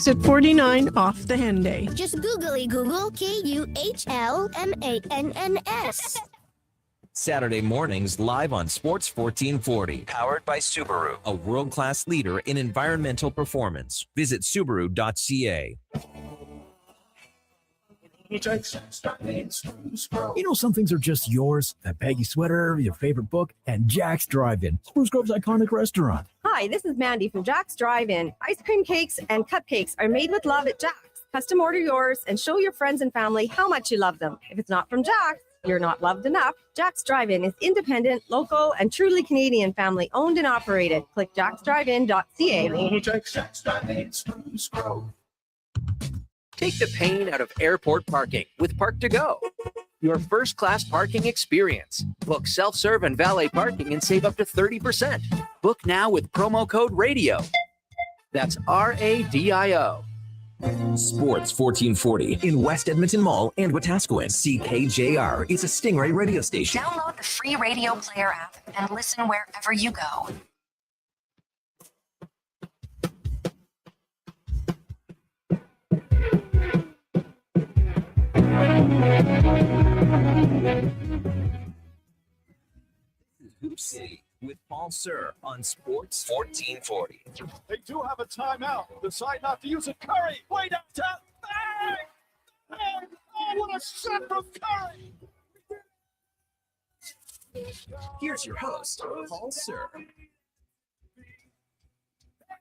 Exit 49 off the Henday. Just googly Google KUHLMANNS. Saturday mornings live on Sports 1440. Powered by Subaru, a world-class leader in environmental performance. Visit Subaru.ca. You know, some things are just yours. That baggy sweater, your favorite book, and Jack's Drive-In, Spruce Grove's iconic restaurant. Hi, this is Mandy from Jack's Drive-In. Ice cream cakes and cupcakes are made with love at Jack's. Custom order yours and show your friends and family how much you love them. If it's not from Jack's, you're not loved enough. Jack's Drive-In is independent, local, and truly Canadian family owned and operated. Click jacksdrivein.ca. Jack's Drive-In, Spruce Grove. Take the pain out of airport parking with Park to Go. Your first-class parking experience. Book self-serve and valet parking and save up to 30%. Book now with promo code RADIO. That's RADIO. Sports 1440 in West Edmonton Mall and Wetaskiwin. CKJR is a Stingray radio station. Download the free radio player app and listen wherever you go. Hoop City with Paul Sir on Sports 1440. They do have a timeout. Decide not to use it. Curry, way downtown. Bang! Bang! Oh, what a shot from Curry! Here's your host, Paul Sir.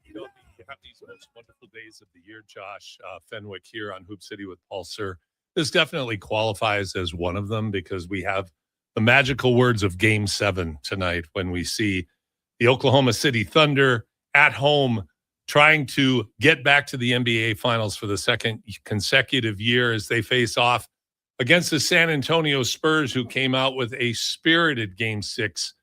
You know, we have these most wonderful days of the year, Josh. Fenwick here on Hoop City with Paul Sir. This definitely qualifies as one of them because we have the magical words of Game 7 tonight when we see the Oklahoma City Thunder at home trying to get back to the NBA Finals for the second consecutive year as they face off against the San Antonio Spurs, who came out with a spirited Game 6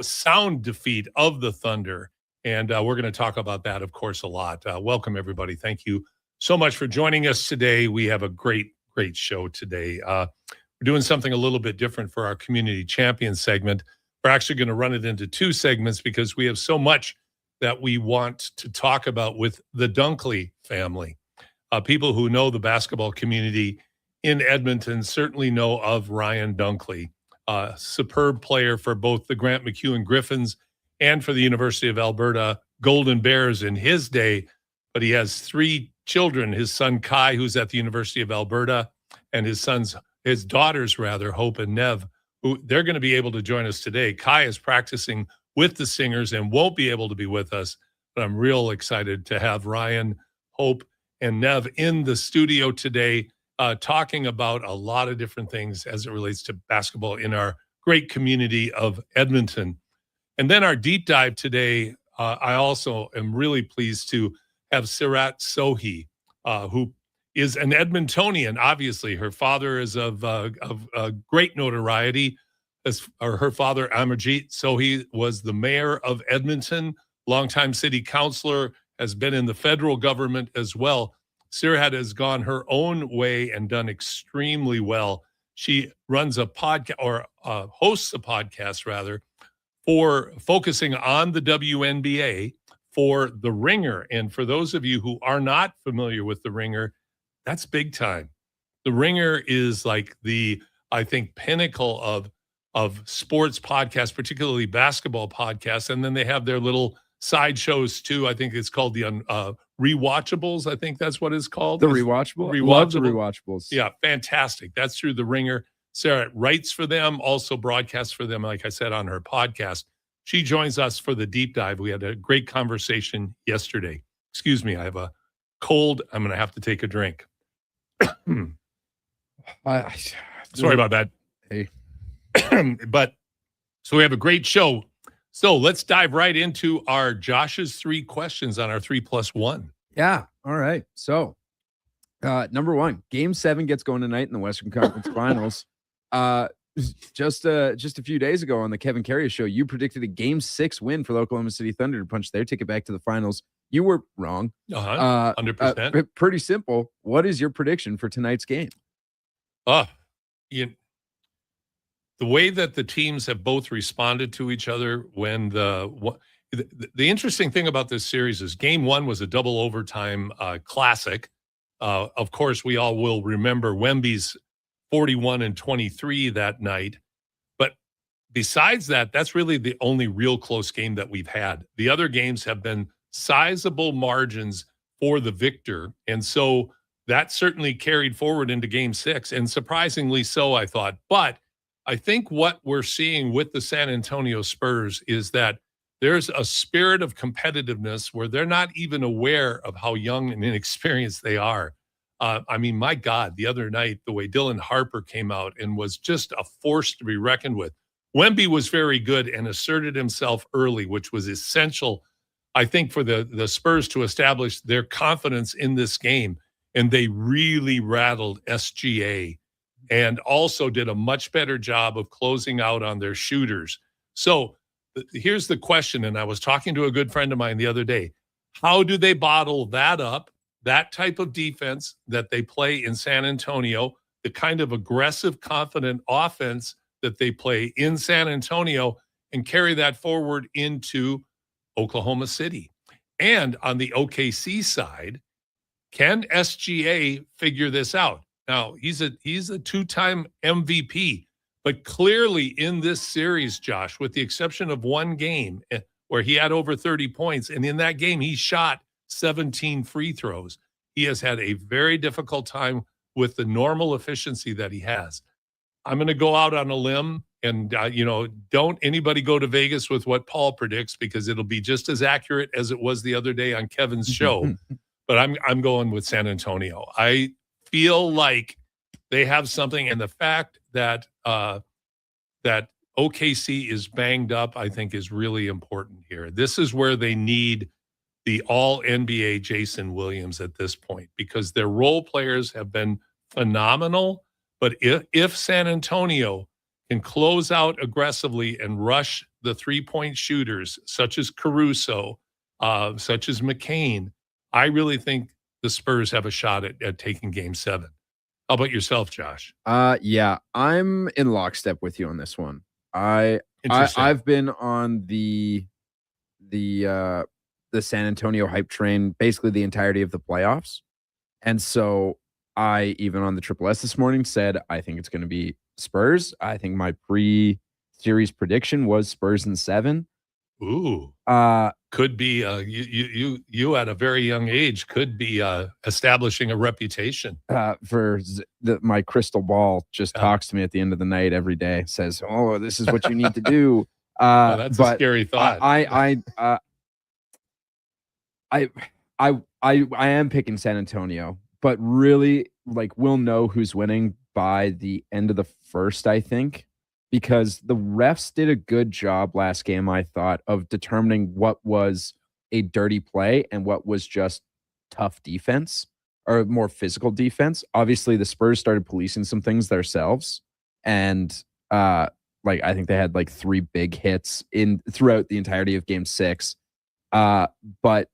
sound defeat of the Thunder. And we're going to talk about that, of course, a lot. Welcome, everybody. Thank you so much for joining us today. We have a great show today. We're doing something a little bit different for our Community Champion segment. We're actually going to run it into two segments because we have so much that we want to talk about with the Dunkley family. People who know the basketball community in Edmonton certainly know of Ryan Dunkley, a superb player for both the Grant MacEwan Griffins and for the University of Alberta Golden Bears in his day. But he has three children, his son Kai, who's at the University of Alberta, and his daughters, Hope and Nev, who they're going to be able to join us today. Kai is practicing with the Singers and won't be able to be with us, but I'm real excited to have Ryan, Hope, and Nev in the studio today, talking about a lot of different things as it relates to basketball in our great community of Edmonton. And then our deep dive today, I also am really pleased to have Sirat Sohi, who is an Edmontonian. Obviously, her father is of great notoriety. Her father, Amarjeet Sohi, was the mayor of Edmonton, longtime city councilor, has been in the federal government as well. Sirat has gone her own way and done extremely well. She runs a podcast, or hosts a podcast, rather, for focusing on the WNBA for The Ringer. And for those of you who are not familiar with The Ringer, that's big time. The Ringer is like the, I think, pinnacle of sports podcasts, particularly basketball podcasts. And then they have their little side shows too. I think it's called the Rewatchables. I think that's what it's called. The Rewatchable. Love the Rewatchables. Yeah, fantastic. That's through The Ringer. Sarah writes for them, also broadcasts for them, like I said, on her podcast. She joins us for the deep dive. We had a great conversation yesterday. Excuse me, I have a cold. I'm going to have to take a drink. Sorry about that. Hey. But so we have a great show. So let's dive right into our Josh's 3 questions on our 3+1. Yeah. All right. So number 1, Game 7 gets going tonight in the Western Conference Finals. Just a few days ago on the Kevin Carrier show, you predicted a Game 6 win for the Oklahoma City Thunder to punch their ticket back to the finals. You were wrong. 100%. Pretty simple. What is your prediction for tonight's game? The way that the teams have both responded to each other when the interesting thing about this series is game one was a double overtime classic. Of course, we all will remember Wemby's 41-23 that night. But besides that, that's really the only real close game that we've had. The other games have been sizable margins for the victor. And so that certainly carried forward into game six, and surprisingly so, I thought. But I think what we're seeing with the San Antonio Spurs is that there's a spirit of competitiveness where they're not even aware of how young and inexperienced they are. I mean, my God, the other night, the way Dylan Harper came out and was just a force to be reckoned with. Wemby was very good and asserted himself early, which was essential, I think, for the Spurs to establish their confidence in this game. And they really rattled SGA and also did a much better job of closing out on their shooters. So here's the question, and I was talking to a good friend of mine the other day. How do they bottle that up, that type of defense that they play in San Antonio, the kind of aggressive, confident offense that they play in San Antonio, and carry that forward into Oklahoma City? And on the OKC side, can SGA figure this out? Now, he's a two-time MVP, but clearly in this series, Josh, with the exception of one game where he had over 30 points, and in that game he shot 17 free throws, he has had a very difficult time with the normal efficiency that he has. I'm going to go out on a limb, and don't anybody go to Vegas with what Paul predicts, because it'll be just as accurate as it was the other day on Kevin's show. But I'm going with San Antonio. I feel like they have something, and the fact that that OKC is banged up, I think, is really important here. This is where they need the all-NBA Jason Williams at this point, because their role players have been phenomenal. But if San Antonio can close out aggressively and rush the three-point shooters, such as Caruso, such as McCain, I really think the Spurs have a shot at taking game 7. How about yourself, Josh? Yeah, I'm in lockstep with you on this one. I've been on the San Antonio hype train basically the entirety of the playoffs. And so I, even on the Triple S this morning, said I think it's going to be Spurs. I think my pre-series prediction was Spurs in 7. Ooh. Could be you at a very young age could be establishing a reputation. My crystal ball just talks to me at the end of the night every day, says, "Oh, this is what you need to do." That's a scary thought. I am picking San Antonio, but really, like, we'll know who's winning by the end of the first, I think. Because the refs did a good job last game, I thought, of determining what was a dirty play and what was just tough defense or more physical defense. Obviously, the Spurs started policing some things themselves. And I think they had like 3 big hits throughout the entirety of game 6. But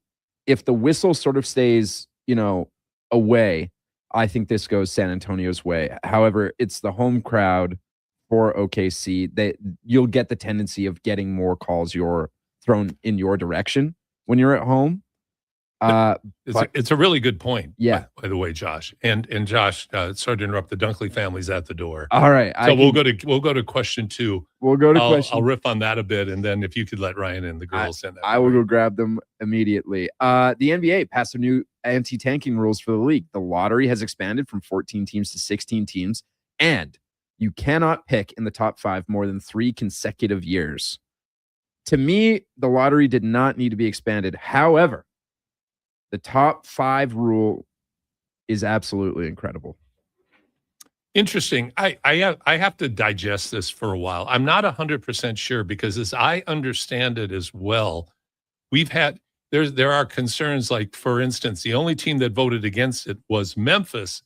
if the whistle sort of stays, away, I think this goes San Antonio's way. However, it's the home crowd for OKC. You'll get the tendency of getting more calls thrown in your direction when you're at home. It's a really good point. Yeah. By the way, Josh, and Josh, sorry to interrupt. The Dunkley family's at the door. All right. So we'll go to question 2. We'll go to question. I'll riff on that a bit, and then if you could let Ryan and the girls send that. I will go grab them immediately. The NBA passed some new anti-tanking rules for the league. The lottery has expanded from 14 teams to 16 teams, and you cannot pick in the top 5 more than 3 consecutive years. To me, the lottery did not need to be expanded. However, the top 5 rule is absolutely incredible. Interesting. I have to digest this for a while. I'm not 100% sure, because as I understand it as well, there are concerns, like, for instance, the only team that voted against it was Memphis,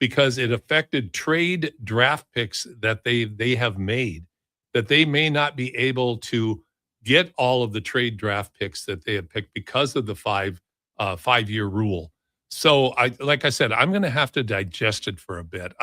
because it affected trade draft picks that they have made, that they may not be able to get all of the trade draft picks that they have picked because of the 5-year rule. So like I said, I'm going to have to digest it for a bit.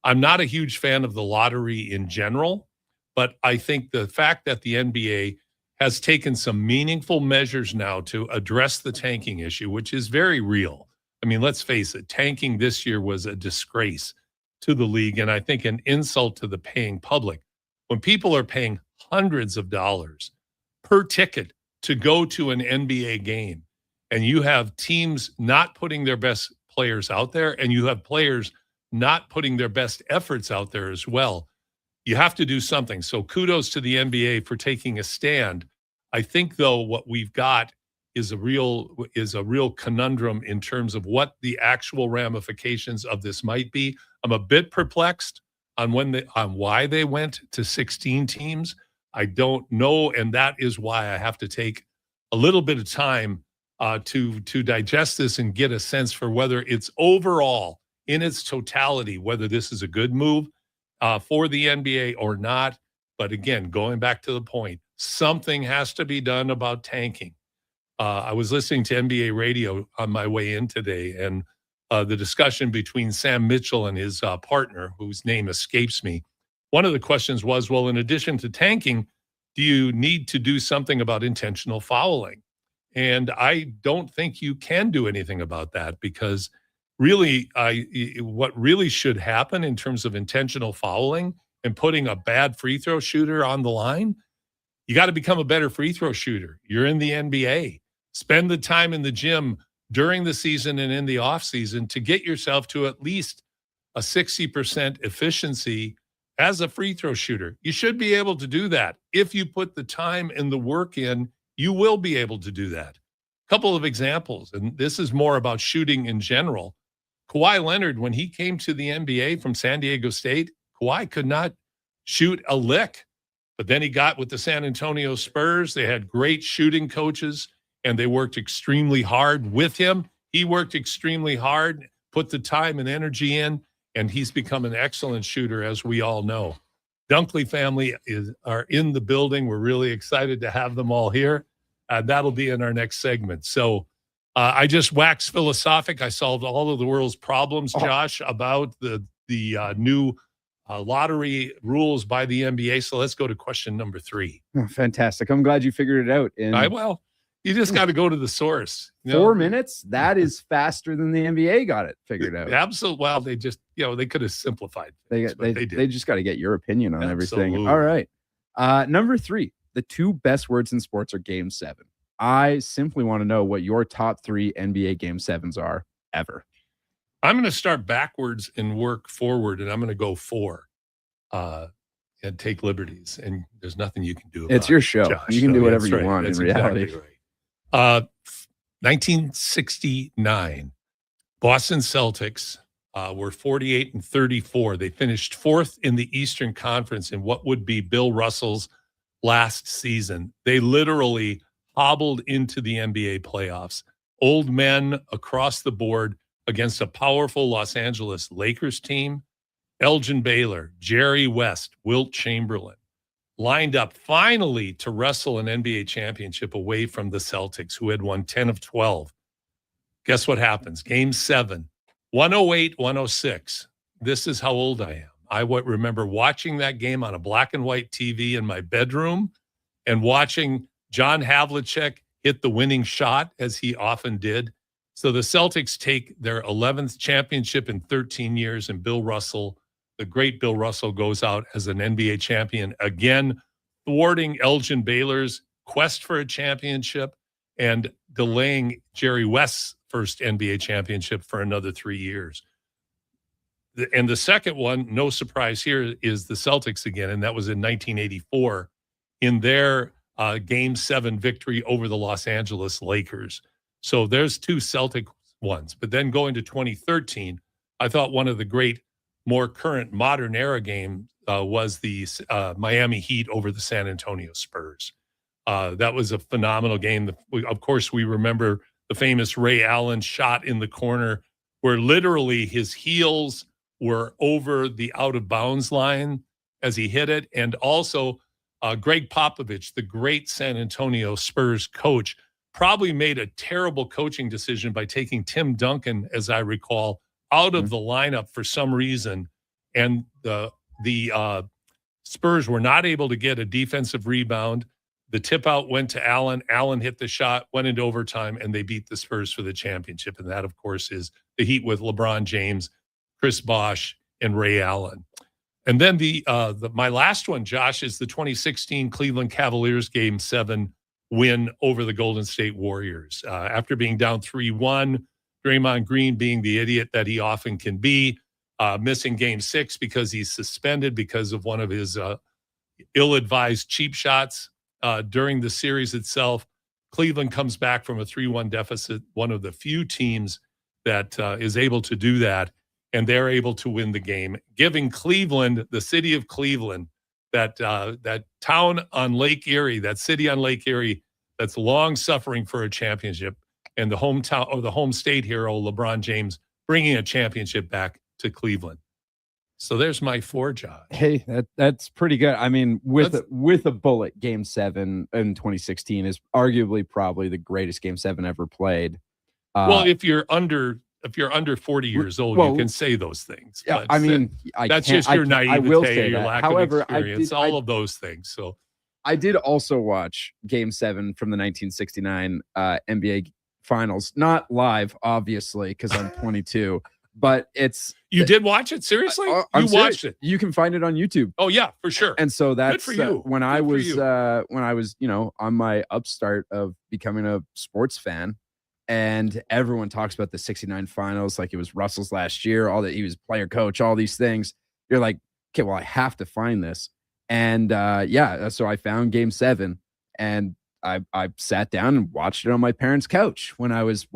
I'm not a huge fan of the lottery in general, but I think the fact that the NBA has taken some meaningful measures now to address the tanking issue, which is very real. I mean, let's face it, tanking this year was a disgrace to the league, and I think an insult to the paying public. When people are paying hundreds of dollars per ticket to go to an NBA game, and you have teams not putting their best players out there, and you have players not putting their best efforts out there as well, you have to do something. So kudos to the NBA for taking a stand. I think, though, what we've got is a real conundrum in terms of what the actual ramifications of this might be. I'm a bit perplexed on why they went to 16 teams. I don't know, and that is why I have to take a little bit of time to digest this and get a sense for whether it's overall, in its totality, whether this is a good move for the NBA or not. But again, going back to the point, something has to be done about tanking. I was listening to NBA radio on my way in today, and the discussion between Sam Mitchell and his partner, whose name escapes me. One of the questions was, well, in addition to tanking, do you need to do something about intentional fouling? And I don't think you can do anything about that, because really, what really should happen in terms of intentional fouling and putting a bad free throw shooter on the line, you got to become a better free throw shooter. You're in the NBA. Spend the time in the gym during the season and in the off season to get yourself to at least a 60% efficiency as a free throw shooter. You should be able to do that. If you put the time and the work in, you will be able to do that. A couple of examples, and this is more about shooting in general. Kawhi Leonard, when he came to the NBA from San Diego State, Kawhi could not shoot a lick. But then he got with the San Antonio Spurs. They had great shooting coaches, and they worked extremely hard with him. He worked extremely hard, put the time and energy in, and he's become an excellent shooter, as we all know. Dunkley family are in the building. We're really excited to have them all here. That'll be in our next segment. So I just waxed philosophic. I solved all of the world's problems, Josh, about the new lottery rules by the NBA. So let's go to question number 3. Oh, fantastic. I'm glad you figured it out. Well, you just got to go to the source. 4 minutes? That is faster than the NBA got it figured out. Absolutely. Well, they just, they could have simplified things, they just got to get your opinion on Absolutely. everything. All right. Number 3, the 2 best words in sports are Game 7. I simply want to know what your top 3 NBA Game 7s are ever. I'm going to start backwards and work forward, and I'm going to go 4 and take liberties. And there's nothing you can do about it. It's your show. Josh. You can do whatever That's you right. want That's in reality. Exactly right. 1969, Boston Celtics were 48-34. They finished 4th in the Eastern Conference in what would be Bill Russell's last season. They literally hobbled into the NBA playoffs. Old men across the board against a powerful Los Angeles Lakers team. Elgin Baylor, Jerry West, Wilt Chamberlain lined up finally to wrestle an NBA championship away from the Celtics, who had won 10 of 12. Guess what happens? Game 7, 108-106. This is how old I am. I remember watching that game on a black and white TV in my bedroom and watching John Havlicek hit the winning shot, as he often did. So the Celtics take their 11th championship in 13 years, and Bill Russell, the great Bill Russell, goes out as an NBA champion again, thwarting Elgin Baylor's quest for a championship and delaying Jerry West's first NBA championship for another 3 years. And the second one, no surprise here, is the Celtics again, and that was in 1984 in their Game 7 victory over the Los Angeles Lakers. So there's 2 Celtic ones. But then going to 2013, I thought one of the great, more current, modern era game was the Miami Heat over the San Antonio Spurs. That was a phenomenal game. Of course, we remember the famous Ray Allen shot in the corner where literally his heels were over the out-of-bounds line as he hit it. And also, Greg Popovich, the great San Antonio Spurs coach, probably made a terrible coaching decision by taking Tim Duncan, as I recall, out of the lineup for some reason. And the Spurs were not able to get a defensive rebound. The tip out went to Allen. Allen hit the shot, went into overtime, and they beat the Spurs for the championship. And that, of course, is the Heat with LeBron James, Chris Bosh, and Ray Allen. And then my last one, Josh, is the 2016 Cleveland Cavaliers Game 7 win over the Golden State Warriors. After being down 3-1, Draymond Green being the idiot that he often can be, missing Game 6 because he's suspended because of one of his ill-advised cheap shots during the series itself. Cleveland comes back from a 3-1 deficit, one of the few teams that is able to do that, and they're able to win the game, giving Cleveland, the city of Cleveland, that town on Lake Erie, that city on Lake Erie that's long suffering for a championship, and the hometown or the home state hero, LeBron James, bringing a championship back to Cleveland. So there's my 4, Josh. Hey, that's pretty good. I mean, with a bullet, Game 7 in 2016 is arguably probably the greatest Game 7 ever played. Well, if you're under 40 years old, you can say those things. Yeah, but I mean, that's just your naivete, your lack However, of experience, all of those things. So I did also watch Game 7 from the 1969 NBA Finals, not live, obviously, because I'm 22. But you did watch it? Seriously? You watched it? You can find it on YouTube. Oh yeah, for sure. And so that's good for you. When I was on my upstart of becoming a sports fan, and everyone talks about the 69 finals like it was Russell's last year, all that he was player coach, all these things. You're like, okay, well, I have to find this. And so I found Game 7, and I sat down and watched it on my parents' couch when I was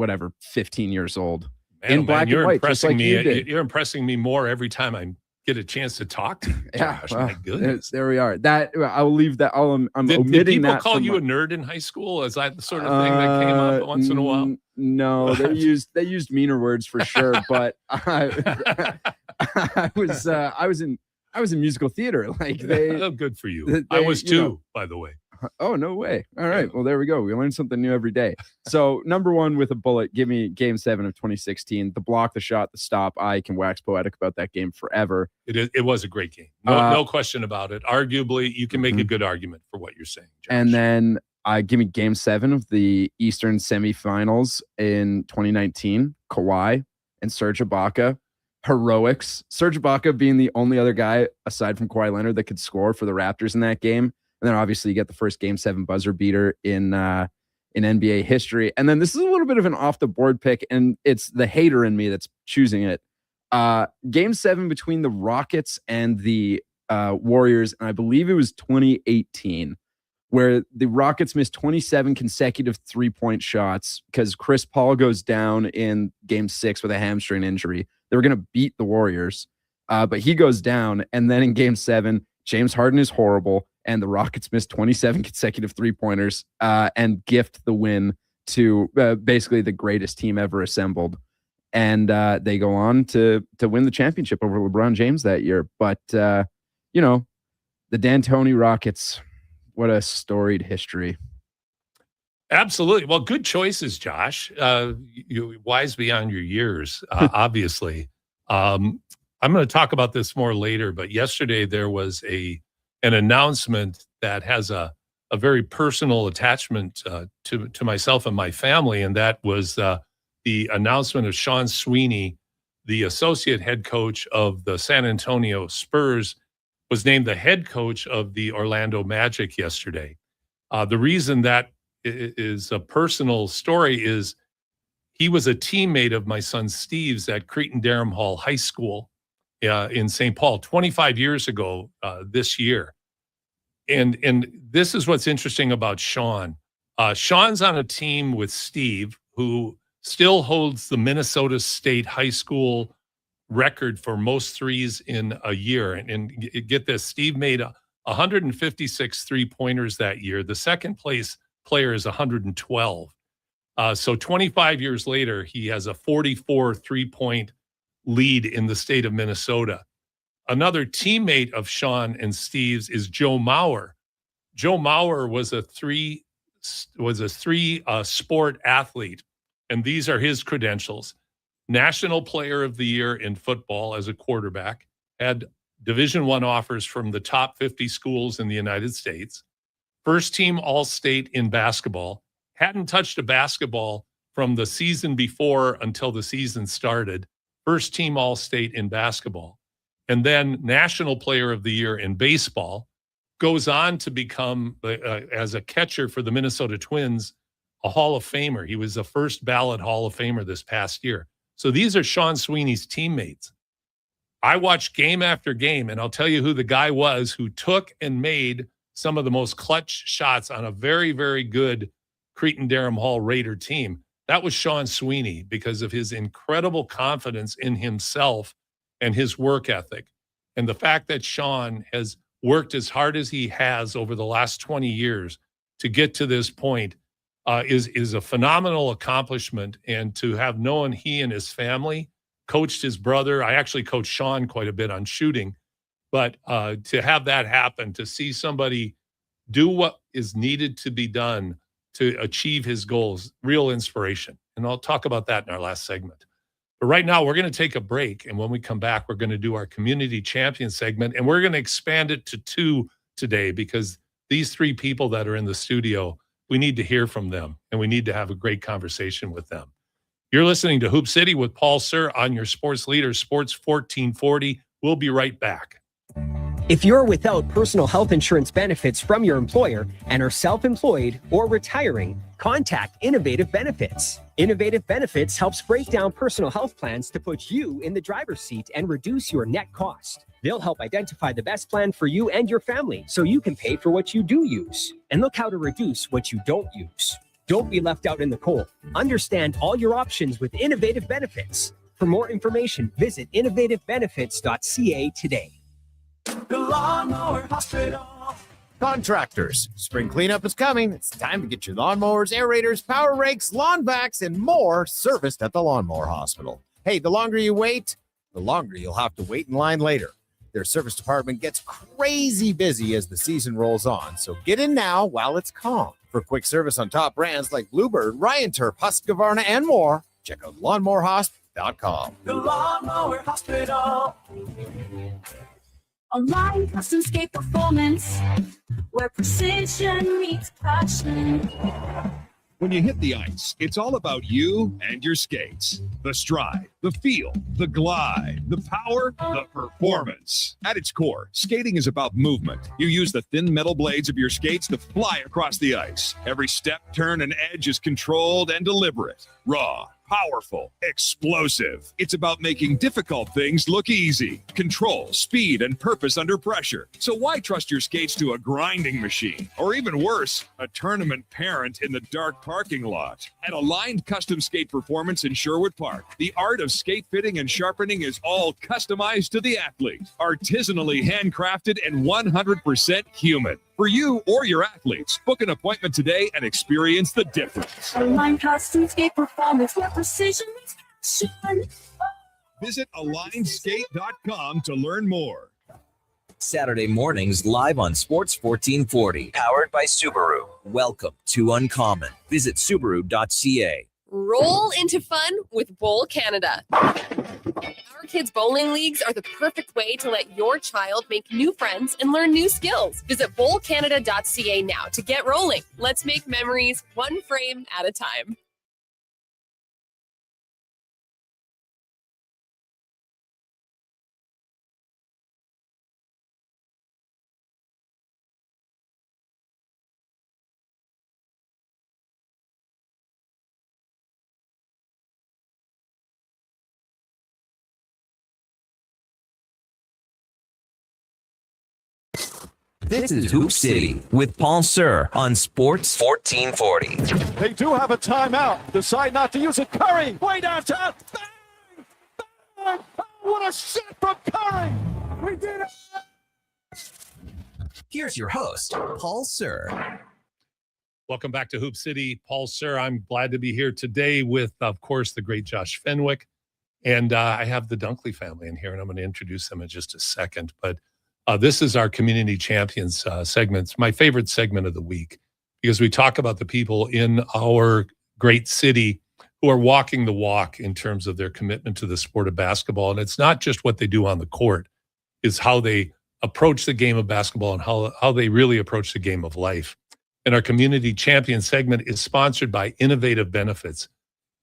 15 years old. Man, in black and white, just like you did. You're impressing me more every time I get a chance to talk to you. Josh. Well, my goodness. There we are. That I'll leave that. I'm omitting did people that. call you a nerd in high school? Is that the sort of thing that came up once in a while? No, they used meaner words for sure. But I was in musical theater. Like good for you. I was too, by the way. Oh, no way. All right. Well, there we go. We learn something new every day. So, number 1 with a bullet, give me Game 7 of 2016. The block, the shot, the stop. I can wax poetic about that game forever. It was a great game. No question about it. Arguably, you can make a good argument for what you're saying, Josh. And then give me Game 7 of the Eastern semifinals in 2019. Kawhi and Serge Ibaka. Heroics. Serge Ibaka being the only other guy aside from Kawhi Leonard that could score for the Raptors in that game. And then obviously you get the first Game 7 buzzer beater in NBA history. And then this is a little bit of an off the board pick, and it's the hater in me that's choosing it. Game 7 between the Rockets and the Warriors, and I believe it was 2018, where the Rockets missed 27 consecutive three-point shots because Chris Paul goes down in Game 6 with a hamstring injury. They were going to beat the Warriors, but he goes down. And then in Game 7, James Harden is horrible, and the Rockets missed 27 consecutive three-pointers and gift the win to basically the greatest team ever assembled. And they go on to win the championship over LeBron James that year. But, the D'Antoni Rockets, what a storied history. Absolutely. Well, good choices, Josh. You're wise beyond your years, obviously. I'm going to talk about this more later, but yesterday there was an announcement that has a very personal attachment to myself and my family, and that was the announcement of Sean Sweeney, the associate head coach of the San Antonio Spurs, was named the head coach of the Orlando Magic yesterday. The reason that is a personal story is he was a teammate of my son Steve's at Cretin-Derham Hall High School in St. Paul 25 years ago this year. And this is what's interesting about Sean. Sean's on a team with Steve, who still holds the Minnesota State high school record for most threes in a year. And get this, Steve made 156 three-pointers that year. The second place player is 112. So 25 years later, he has a 44 three-point lead in the state of Minnesota. Another teammate of Sean and Steve's is Joe Mauer. Joe Mauer was a three sport athlete, and these are his credentials. National Player of the Year in football as a quarterback, had Division I offers from the top 50 schools in the United States, first team All-State in basketball, hadn't touched a basketball from the season before until the season started, first team All-State in basketball, and then National Player of the Year in baseball, goes on to become, as a catcher for the Minnesota Twins, a Hall of Famer. He was the first ballot Hall of Famer this past year. So these are Sean Sweeney's teammates. I watched game after game, and I'll tell you who the guy was who took and made some of the most clutch shots on a very, very good Cretin-Derham Hall Raider team. That was Sean Sweeney because of his incredible confidence in himself and his work ethic. And the fact that Sean has worked as hard as he has over the last 20 years to get to this point is a phenomenal accomplishment. And to have known he and his family, coached his brother. I actually coached Sean quite a bit on shooting. But to have that happen, to see somebody do what is needed to be done to achieve his goals, real inspiration. And I'll talk about that in our last segment. But right now, we're going to take a break. And when we come back, we're going to do our community champion segment. And we're going to expand it to 2 today because these 3 people that are in the studio, we need to hear from them. And we need to have a great conversation with them. You're listening to Hoop City with Paul Sir on your sports leader, Sports 1440. We'll be right back. If you're without personal health insurance benefits from your employer and are self-employed or retiring, contact Innovative Benefits. Innovative Benefits helps break down personal health plans to put you in the driver's seat and reduce your net cost. They'll help identify the best plan for you and your family so you can pay for what you do use and look how to reduce what you don't use. Don't be left out in the cold. Understand all your options with Innovative Benefits. For more information, visit innovativebenefits.ca today. The Lawnmower Hospital. Contractors, spring cleanup is coming. It's time to get your lawnmowers, aerators, power rakes, lawn vacs, and more serviced at the Lawnmower Hospital. Hey, the longer you wait, the longer you'll have to wait in line later. Their service department gets crazy busy as the season rolls on, so get in now while it's calm. For quick service on top brands like Bluebird, Ryan Turf, Husqvarna, and more, check out lawnmowerhosp.com. The Lawnmower Hospital. Align Custom Skate Performance, where precision meets passion. When you hit the ice, it's all about you and your skates. The stride, the feel, the glide, the power, the performance. At its core, skating is about movement. You use the thin metal blades of your skates to fly across the ice. Every step, turn, and edge is controlled and deliberate. Raw, powerful, explosive. It's about making difficult things look easy. Control, speed, and purpose under pressure. So why trust your skates to a grinding machine? Or even worse, a tournament parent in the dark parking lot. At Aligned Custom Skate Performance in Sherwood Park, the art of skate fitting and sharpening is all customized to the athlete. Artisanally handcrafted and 100% human. For you or your athletes, book an appointment today and experience the difference. Align Custom Skate Performance, where precision meets passion. Visit AlignedSkate.com to learn more. Saturday mornings live on Sports 1440, powered by Subaru. Welcome to Uncommon. Visit Subaru.ca. Roll into fun with Bowl Canada. Our kids' bowling leagues are the perfect way to let your child make new friends and learn new skills. Visit bowlcanada.ca now to get rolling. Let's make memories one frame at a time. This is Hoop City with Paul Sir on Sports 1440. They do have a timeout. Decide not to use it. Curry, way downtown. Bang! Bang! Oh, what a shot from Curry! We did it! Here's your host, Paul Sir. Welcome back to Hoop City. Paul Sir, I'm glad to be here today with, of course, the great Josh Fenwick. And I have the Dunkley family in here, and I'm going to introduce them in just a second. But this is our Community Champions segment. It's my favorite segment of the week because we talk about the people in our great city who are walking the walk in terms of their commitment to the sport of basketball. And it's not just what they do on the court, it's how they approach the game of basketball and how they really approach the game of life. And our community champion segment is sponsored by Innovative Benefits.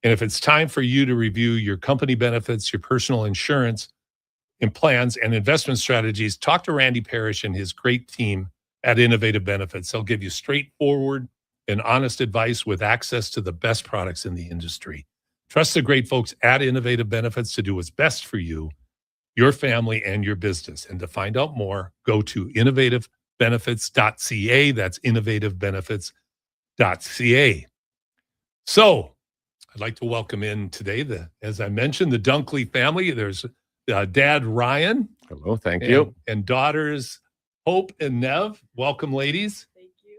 And if it's time for you to review your company benefits, your personal insurance and plans and investment strategies, talk to Randy Parrish and his great team at Innovative Benefits. They'll give you straightforward and honest advice with access to the best products in the industry. Trust the great folks at Innovative Benefits to do what's best for you, your family, and your business. And to find out more, go to innovativebenefits.ca. That's innovativebenefits.ca. So I'd like to welcome in today, as I mentioned, the Dunkley family. There's Dad Ryan. Hello, thank you. And daughters Hope and Nev. Welcome, ladies. Thank you.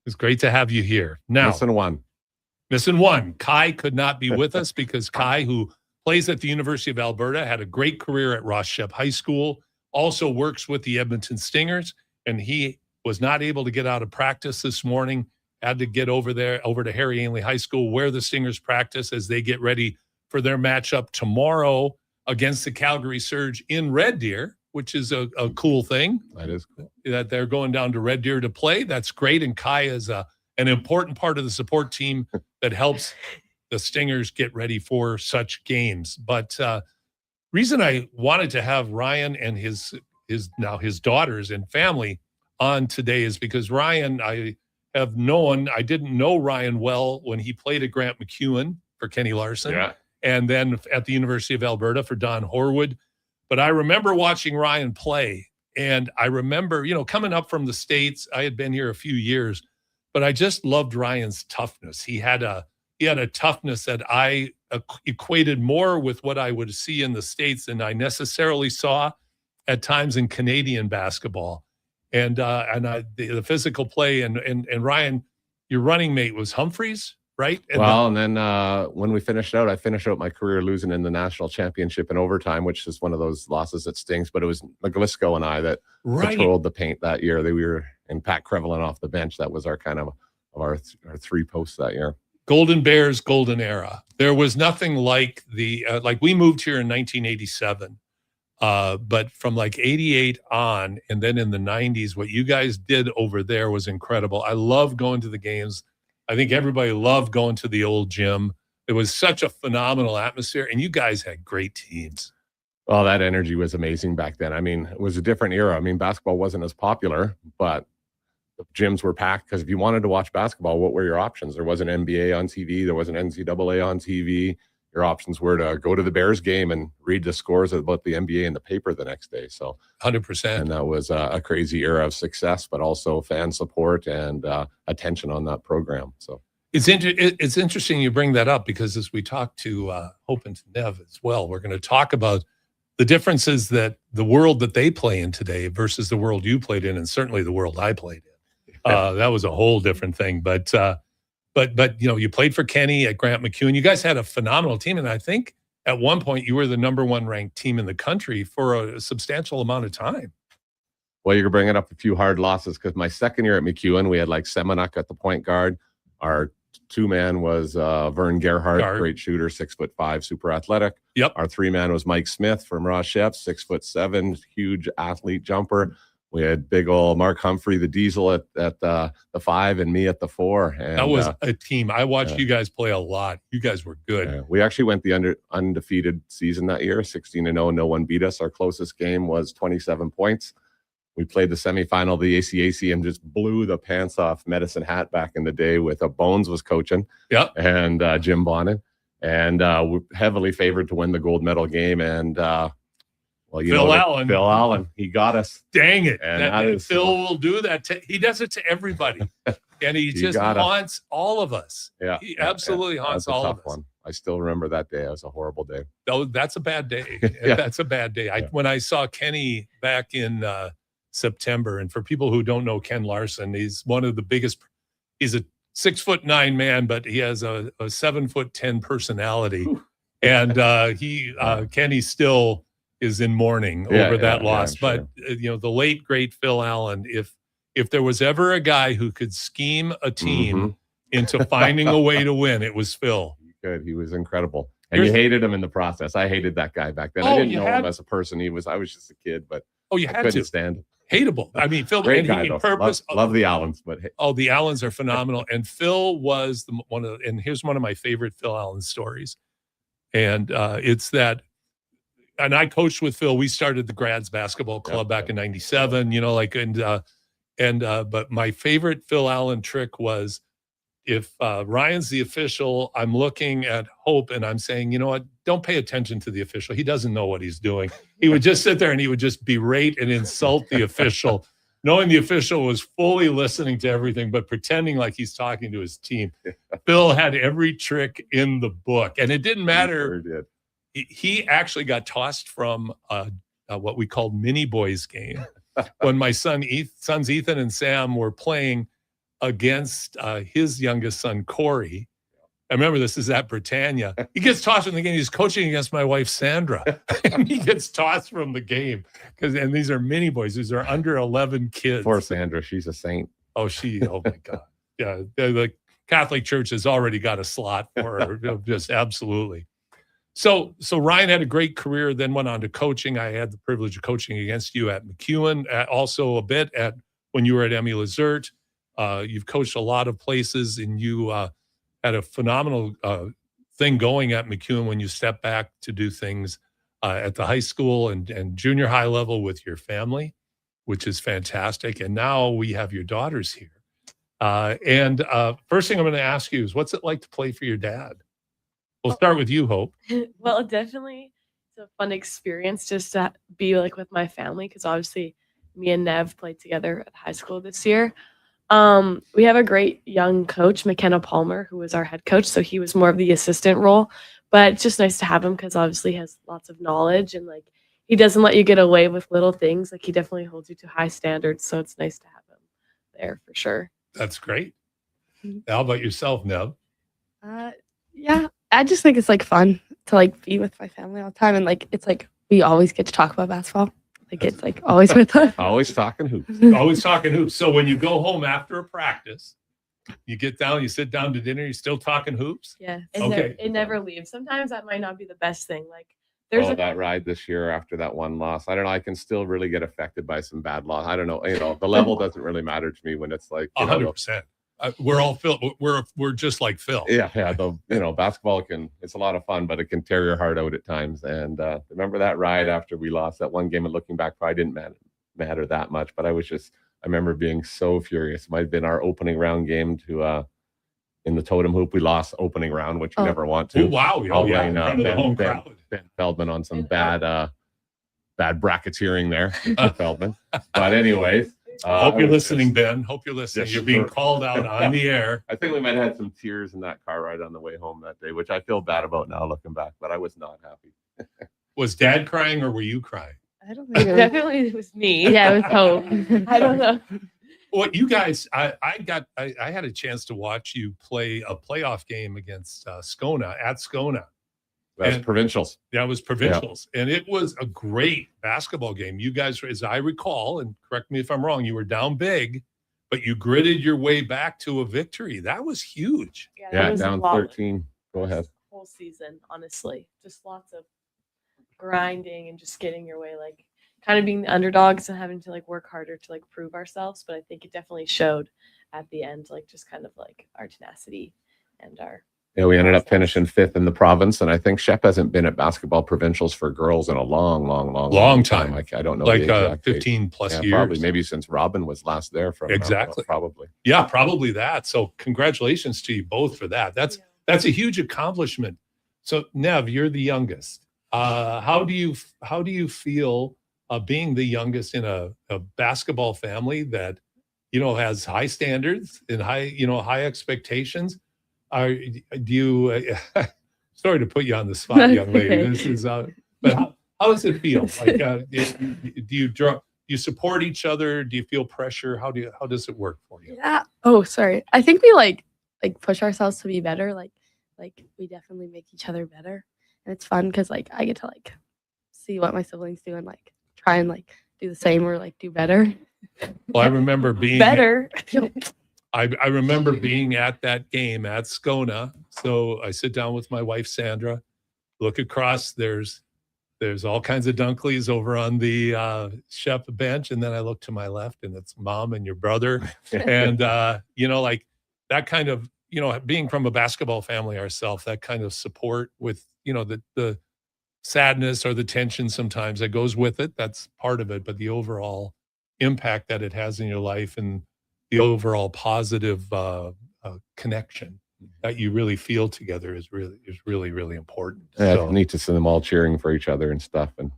It's great to have you here. Now, Missing one. Kai could not be with us because Kai, who plays at the University of Alberta, had a great career at Ross Shep High School, also works with the Edmonton Stingers, and he was not able to get out of practice this morning. Had to get over to Harry Ainley High School where the Stingers practice as they get ready for their matchup tomorrow against the Calgary Surge in Red Deer, which is a cool thing. That is cool. That they're going down to Red Deer to play. That's great. And Kai is an important part of the support team that helps the Stingers get ready for such games. But reason I wanted to have Ryan and his daughters and family on today is because Ryan, I didn't know Ryan well when he played at Grant MacEwan for Kenny Larson. Yeah. And then at the University of Alberta for Don Horwood. But I remember watching Ryan play, and I remember, coming up from the States, I had been here a few years, but I just loved Ryan's toughness. He had a toughness that I equated more with what I would see in the States than I necessarily saw at times in Canadian basketball. And the physical play and Ryan, your running mate was Humphreys, right? And then when we finished out, I finished out my career losing in the national championship in overtime, which is one of those losses that stings. But it was McGlisco and I that patrolled the paint that year. We were in Pat Crevelin off the bench. That was our kind of our three posts that year. Golden Bears, golden era. There was nothing like we moved here in 1987. But from like 88 on, and then in the 90s, what you guys did over there was incredible. I love going to the games. I think everybody loved going to the old gym. It was such a phenomenal atmosphere, and you guys had great teams. Well, that energy was amazing back then. I mean, it was a different era. I mean, basketball wasn't as popular, but the gyms were packed because if you wanted to watch basketball, what were your options? There wasn't NBA on TV. There wasn't NCAA on TV. Your options were to go to the Bears game and read the scores about the NBA in the paper the next day. So 100%. And that was a crazy era of success, but also fan support and attention on that program. So it's interesting you bring that up because as we talk to Hope and to Nev as well, we're going to talk about the differences that the world that they play in today versus the world you played in, and certainly the world I played in. That was a whole different thing. But you played for Kenny at Grant MacEwan. You guys had a phenomenal team, and I think at one point you were the number one ranked team in the country for a substantial amount of time. Well, you're bringing up a few hard losses because my second year at MacEwan, we had like Semenuk at the point guard. Our two-man was Vern Gerhardt, great shooter, 6'5", super athletic. Yep. Our three-man was Mike Smith from Ross Shep, 6'7", huge athlete jumper. We had big old Mark Humphrey, the diesel at the 5, and me at the 4. And that was a team. I watched you guys play a lot. You guys were good. We actually went the undefeated season that year, 16-0. No one beat us. Our closest game was 27 points. We played the semifinal of the ACAC and just blew the pants off Medicine Hat back in the day with Bones was coaching. Yep. And Jim Bonin. And we're heavily favored to win the gold medal game. And Phil Allen, he got us. Dang it. And Phil will do that. He does it to everybody. And he just haunts all of us. Yeah. He absolutely haunts all of us. One. I still remember that day. It was a horrible day. Oh, that's a bad day. Yeah. That's a bad day. When I saw Kenny back in September, and for people who don't know Ken Larson, he's one of the biggest. He's a 6'9" man, but he has a 7'10" personality. And Kenny still is in mourning over that loss. But the late great Phil Allen, if there was ever a guy who could scheme a team into finding a way to win, it was Phil. He was incredible. And you hated him in the process. I hated that guy back then. I didn't know him as a person. I was just a kid, but you had I couldn't to stand him. hateable. I mean, Phil, Great and guy, he though. purpose. Love the Allens, but hey, Oh, the Allens are phenomenal. And Phil was and here's one of my favorite Phil Allen stories. And it's that, and I coached with Phil. We started the Grads Basketball Club back in '97, but my favorite Phil Allen trick was, if Ryan's the official, I'm looking at Hope and I'm saying, you know what, don't pay attention to the official. He doesn't know what he's doing. He would just sit there and he would just berate and insult the official, knowing the official was fully listening to everything, but pretending like he's talking to his team. Phil had every trick in the book, and it didn't matter. Sure did. He actually got tossed from what we called mini boys game when my sons Ethan and Sam were playing against his youngest son, Corey. I remember this is at Britannia. He gets tossed from the game. He's coaching against my wife, Sandra. And he gets tossed from the game. And these are mini boys. These are under 11 kids. Poor Sandra. She's a saint. Oh, my God. Yeah. The Catholic Church has already got a slot for her. Just absolutely. So Ryan had a great career, then went on to coaching. I had the privilege of coaching against you at McEwen, also a bit when you were at Emmy Lazert. You've coached a lot of places, and you had a phenomenal thing going at McEwen when you stepped back to do things at the high school and junior high level with your family, which is fantastic. And now we have your daughters here. And first thing I'm going to ask you is, what's it like to play for your dad? We'll start with you, Hope. Well, definitely it's a fun experience just to be like with my family, because obviously me and Nev played together at high school this year. We have a great young coach, McKenna Palmer, who was our head coach. So he was more of the assistant role, but it's just nice to have him because obviously he has lots of knowledge, and like he doesn't let you get away with little things. Like he definitely holds you to high standards. So it's nice to have him there for sure. That's great. How about yourself, Nev? Yeah, I just think it's like fun to like be with my family all the time, and like it's like we always get to talk about basketball. Like it's like always with us. Always talking hoops. Always talking hoops. So when you go home after a practice, you get down, you sit down to dinner, you're still talking hoops? Yeah. Okay. It never leaves. Sometimes that might not be the best thing. Like That ride this year after that one loss, I don't know. I can still really get affected by some bad loss. I don't know. The level doesn't really matter to me when it's like 100%. We're all Phil. We're just like Phil. Yeah. Basketball it's a lot of fun, but it can tear your heart out at times. And remember that ride after we lost that one game, and looking back, probably didn't matter that much. But I remember being so furious. It might have been our opening round game to in the totem hoop. We lost opening round, which you never want to. Oh, wow. Ben Feldman on some bad bracketeering there, Feldman. But anyways. Hope you're listening, Ben. Hope you're listening. Yes, you're being sure. called out on the air. I think we might have had some tears in that car ride on the way home that day, which I feel bad about now looking back, but I was not happy. Was Dad crying or were you crying? I don't think Definitely it was me. Yeah, it was Hope. I don't know. Well, you guys, I had a chance to watch you play a playoff game against Scona at Scona. That's provincials. Yeah, it was provincials. Yeah. And it was a great basketball game. You guys, as I recall, and correct me if I'm wrong, you were down big, but you gritted your way back to a victory. That was huge. Yeah, down 13. Go ahead. Whole season, honestly. Just lots of grinding and just getting your way, like kind of being the underdogs and having to like work harder to like prove ourselves. But I think it definitely showed at the end, like just kind of like our tenacity and our we ended up finishing 5th in the province, and I think Shep hasn't been at basketball provincials for girls in a long time. Like I don't know, like 15 plus years, probably maybe since Robin was last there. From exactly, probably. Yeah, probably that. So congratulations to you both for that. That's a huge accomplishment. So Nev, you're the youngest. How do you feel being the youngest in a basketball family that has high standards and high expectations? Do you sorry to put you on the spot, young lady. This is but how does it feel? Like do you support each other? Do you feel pressure? How does it work for you? Yeah. Oh, sorry. I think we like push ourselves to be better. Like we definitely make each other better. And it's fun because like I get to like see what my siblings do and like try and like do the same or like do better. Well, I remember being better. I remember being at that game at Scona. So I sit down with my wife, Sandra, look across, there's There's all kinds of Dunkleys over on the Shep bench. And then I look to my left and it's mom and your brother. And, like that kind of, being from a basketball family ourselves, that kind of support with, the sadness or the tension sometimes that goes with it. That's part of it. But the overall impact that it has in your life and the overall positive connection that you really feel together is really, really important. Yeah, So- it's neat to see them all cheering for each other and stuff. And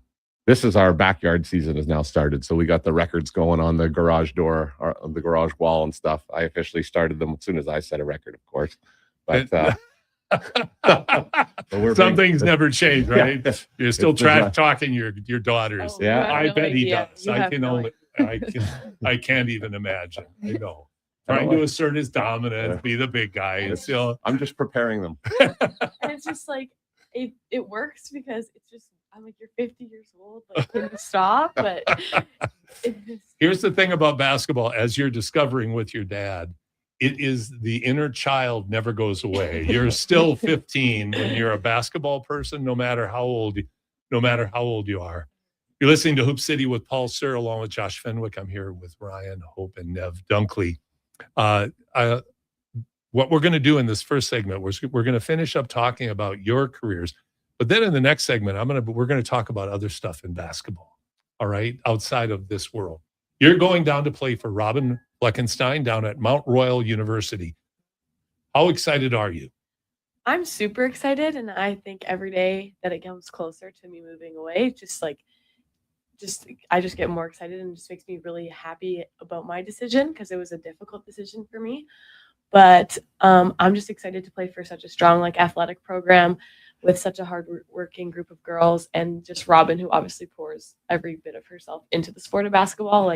this is our backyard season has now started. So we got the records going on the garage door, or on the garage wall and stuff. I officially started them as soon as I set a record, of course. But Some things never change, right? Yeah. You're still It's trash talking your daughters. Oh, Yeah. I bet he idea. does. You have no I can't even imagine. I know. Trying to assert his dominance, be the big guy. And still, I'm just preparing them. And it's just like it works because it's just I'm like, you're 50 years old, like can you stop? But here's the thing about basketball, as you're discovering with your dad, it is the inner child never goes away. You're still 15 when you're a basketball person, no matter how old you are. You're listening to Hoop City with Paul Sir, along with Josh Fenwick. I'm here with Ryan, Hope, and Nev Dunkley. What we're going to do in this first segment, we're going to finish up talking about your careers, but then in the next segment, we're going to talk about other stuff in basketball. All right, outside of this world, you're going down to play for Robin Fleckenstein down at Mount Royal University. How excited are you? I'm super excited, and I think every day that it comes closer to me moving away, I just get more excited, and it just makes me really happy about my decision because it was a difficult decision for me. But I'm just excited to play for such a strong athletic program with such a hard-working group of girls, and just Robin, who obviously pours every bit of herself into the sport of basketball.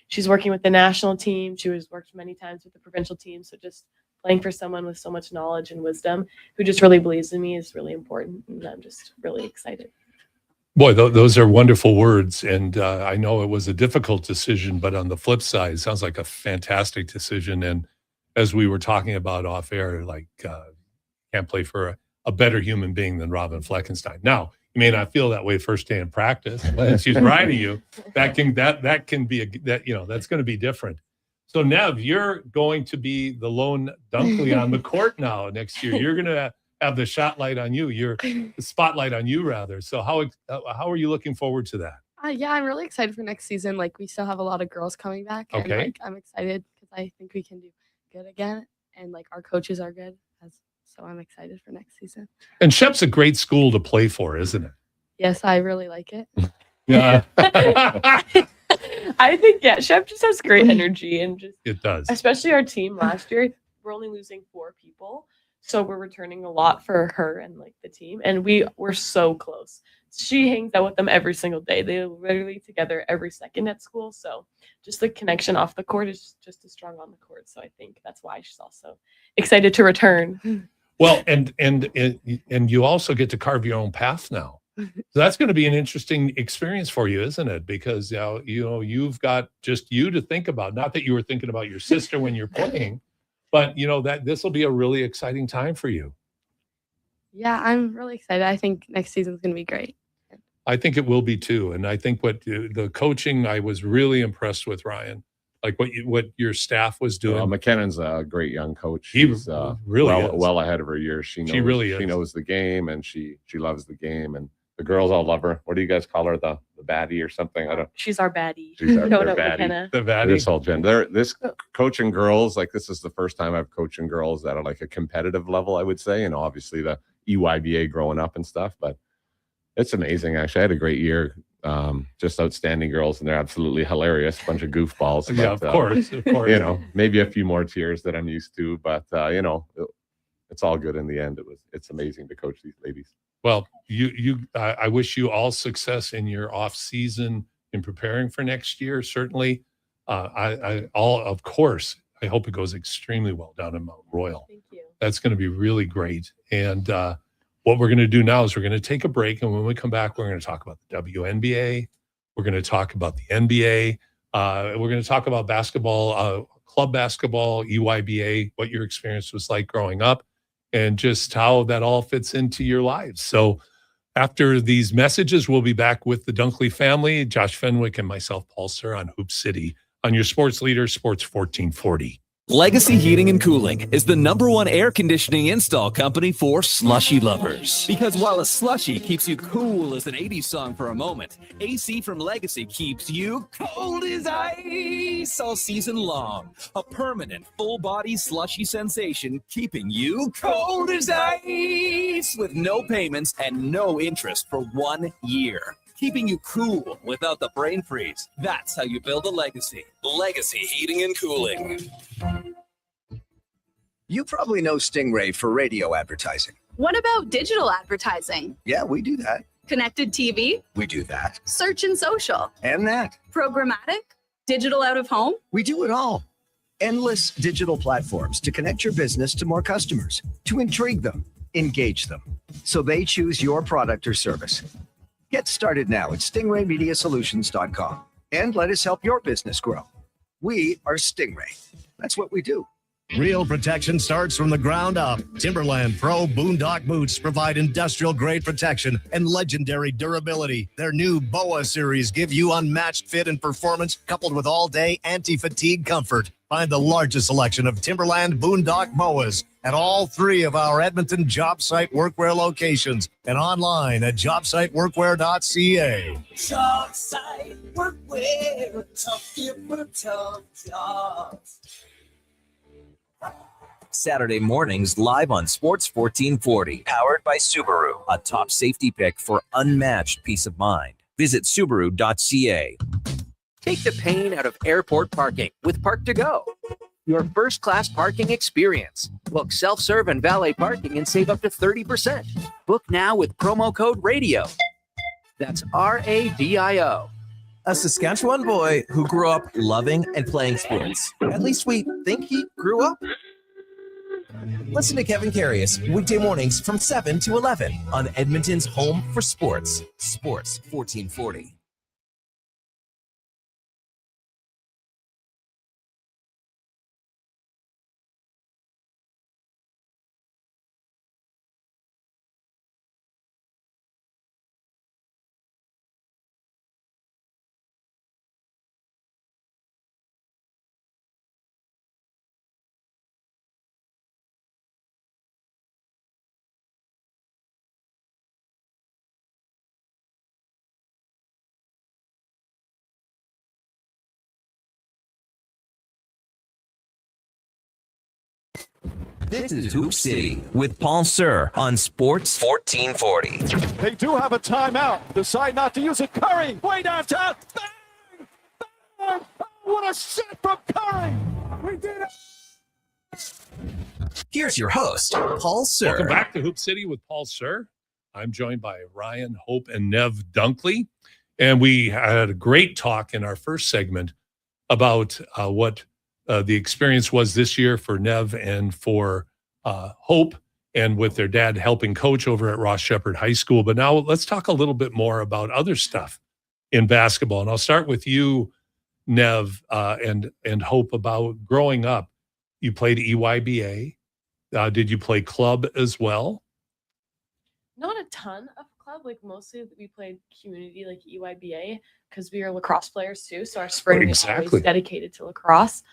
She's working with the national team. She was worked many times with the provincial team. So just playing for someone with so much knowledge and wisdom who just really believes in me is really important. And I'm just really excited. Boy, those are wonderful words. And I know it was a difficult decision, but on the flip side, it sounds like a fantastic decision. And as we were talking about off air, can't play for a better human being than Robin Fleckenstein. Now, you may not feel that way first day in practice, but as she's riding you, that's going to be different. So Nev, you're going to be the lone Dunkley on the court now next year. You're going to have the spotlight on you rather. So how are you looking forward to that? Yeah, I'm really excited for next season. We still have a lot of girls coming back, Okay. and I'm excited because I think we can do good again, and our coaches are good, so I'm excited for next season. And Shep's a great school to play for, isn't it? Yes, I really like it. Yeah. I think, Shep just has great energy, and just It does. especially our team last year, we're only losing 4 people. So we're returning a lot for her and the team. And we're so close. She hangs out with them every single day. They're literally together every second at school. So just the connection off the court is just as strong on the court. So I think that's why she's also excited to return. Well, and you also get to carve your own path now. So that's going to be an interesting experience for you, isn't it? Because you've got just you to think about. Not that you were thinking about your sister when you're playing, but that this will be a really exciting time for you. Yeah, I'm really excited. I think next season's going to be great. I think it will be too. And I think the coaching, I was really impressed with, Ryan. What your staff was doing. McKinnon's a great young coach. He's really well ahead of her years. She really is. She knows the game, and she loves the game. And the girls all love her. What do you guys call her? The baddie or something? I don't. She's our baddie. She's our No, baddie. McKenna. The baddie. This whole gender. This coaching girls, this is the first time I've coaching girls at a competitive level, I would say. And obviously the EYBA growing up and stuff, but it's amazing. Actually, I had a great year. Just outstanding girls, and they're absolutely hilarious. Bunch of goofballs. Yeah, of course. Maybe a few more tears that I'm used to, but it's all good in the end. It's amazing to coach these ladies. Well, I wish you all success in your off season in preparing for next year. Certainly, of course, I hope it goes extremely well down in Mount Royal. Thank you. That's going to be really great. And what we're going to do now is we're going to take a break, and when we come back, we're going to talk about the WNBA. We're going to talk about the NBA. We're going to talk about basketball, club basketball, EYBA, what your experience was like growing up, and just how that all fits into your lives. So After these messages, we'll be back with the Dunkley family, Josh Fenwick and myself, Paul Sir, on Hoop City on your sports leader, Sports 1440. Legacy Heating and Cooling is the #1 air conditioning install company for slushy lovers. Because while a slushy keeps you cool as an 80s song for a moment, AC from Legacy keeps you cold as ice all season long. A permanent full-body slushy sensation keeping you cold as ice with no payments and no interest for 1 year. Keeping you cool without the brain freeze. That's how you build a legacy. Legacy Heating and Cooling. You probably know Stingray for radio advertising. What about digital advertising? Yeah, we do that. Connected TV? We do that. Search and social? And that. Programmatic? Digital out of home? We do it all. Endless digital platforms to connect your business to more customers, to intrigue them, engage them, so they choose your product or service. Get started now at stingraymediasolutions.com and let us help your business grow. We are Stingray. That's what we do. Real protection starts from the ground up. Timberland Pro Boondock Boots provide industrial-grade protection and legendary durability. Their new BOA series give you unmatched fit and performance coupled with all-day anti-fatigue comfort. Find the largest selection of Timberland Boondock BOAs at all 3 of our Edmonton job site workwear locations and online at jobsiteworkwear.ca. Job site workwear, tough for tough jobs. Saturday mornings live on Sports 1440, powered by Subaru, a top safety pick for unmatched peace of mind. Visit Subaru.ca. Take the pain out of airport parking with Park to Go. Your first-class parking experience. Book self-serve and valet parking and save up to 30%. Book now with promo code RADIO. That's RADIO. A Saskatchewan boy who grew up loving and playing sports. At least we think he grew up. Listen to Kevin Carius weekday mornings from 7 to 11 on Edmonton's home for sports, Sports 1440. This is Hoop City with Paul Sir on Sports 1440. They do have a timeout. Decide not to use it. Curry, way downtown. Bang! Bang! Oh, what a shot from Curry! We did it! Here's your host, Paul Sir. Welcome back to Hoop City with Paul Sir. I'm joined by Ryan, Hope, and Nev Dunkley. And we had a great talk in our first segment about what the experience was this year for Nev and for Hope, and with their dad helping coach over at Ross Shepherd High School. But now let's talk a little bit more about other stuff in basketball. And I'll start with you, Nev, and Hope, about growing up. You played EYBA. Did you play club as well? Not a ton of club. Like mostly we played community, like EYBA, because we are lacrosse players too. So our spring is always dedicated to lacrosse.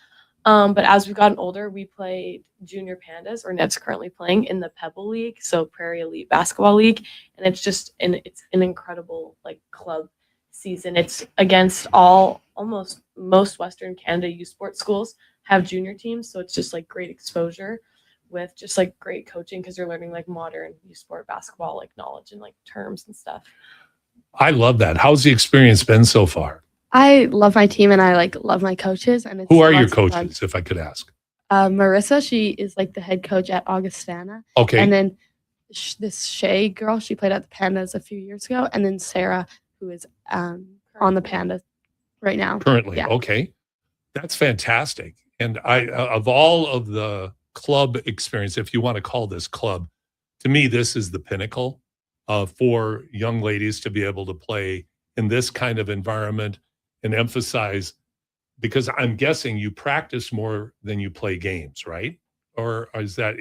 But as we've gotten older, we played Junior Pandas, or Nev's currently playing in the Pebble League, so Prairie Elite Basketball League, and it's an incredible like club season. It's against almost most Western Canada youth sports schools have junior teams, so it's just like great exposure with just like great coaching because you're learning like modern youth sport basketball like knowledge and like terms and stuff. I love that. How's the experience been so far? I love my team and I like love my coaches. And who are your coaches, if I could ask? Marissa, she is like the head coach at Augustana. Okay. And then this Shay girl, she played at the Pandas a few years ago. And then Sarah, who is on the Pandas right now. Currently, yeah. Okay. That's fantastic. And I, of all of the club experience, if you want to call this club, to me, this is the pinnacle for young ladies to be able to play in this kind of environment and emphasize, because I'm guessing you practice more than you play games, right? Or is that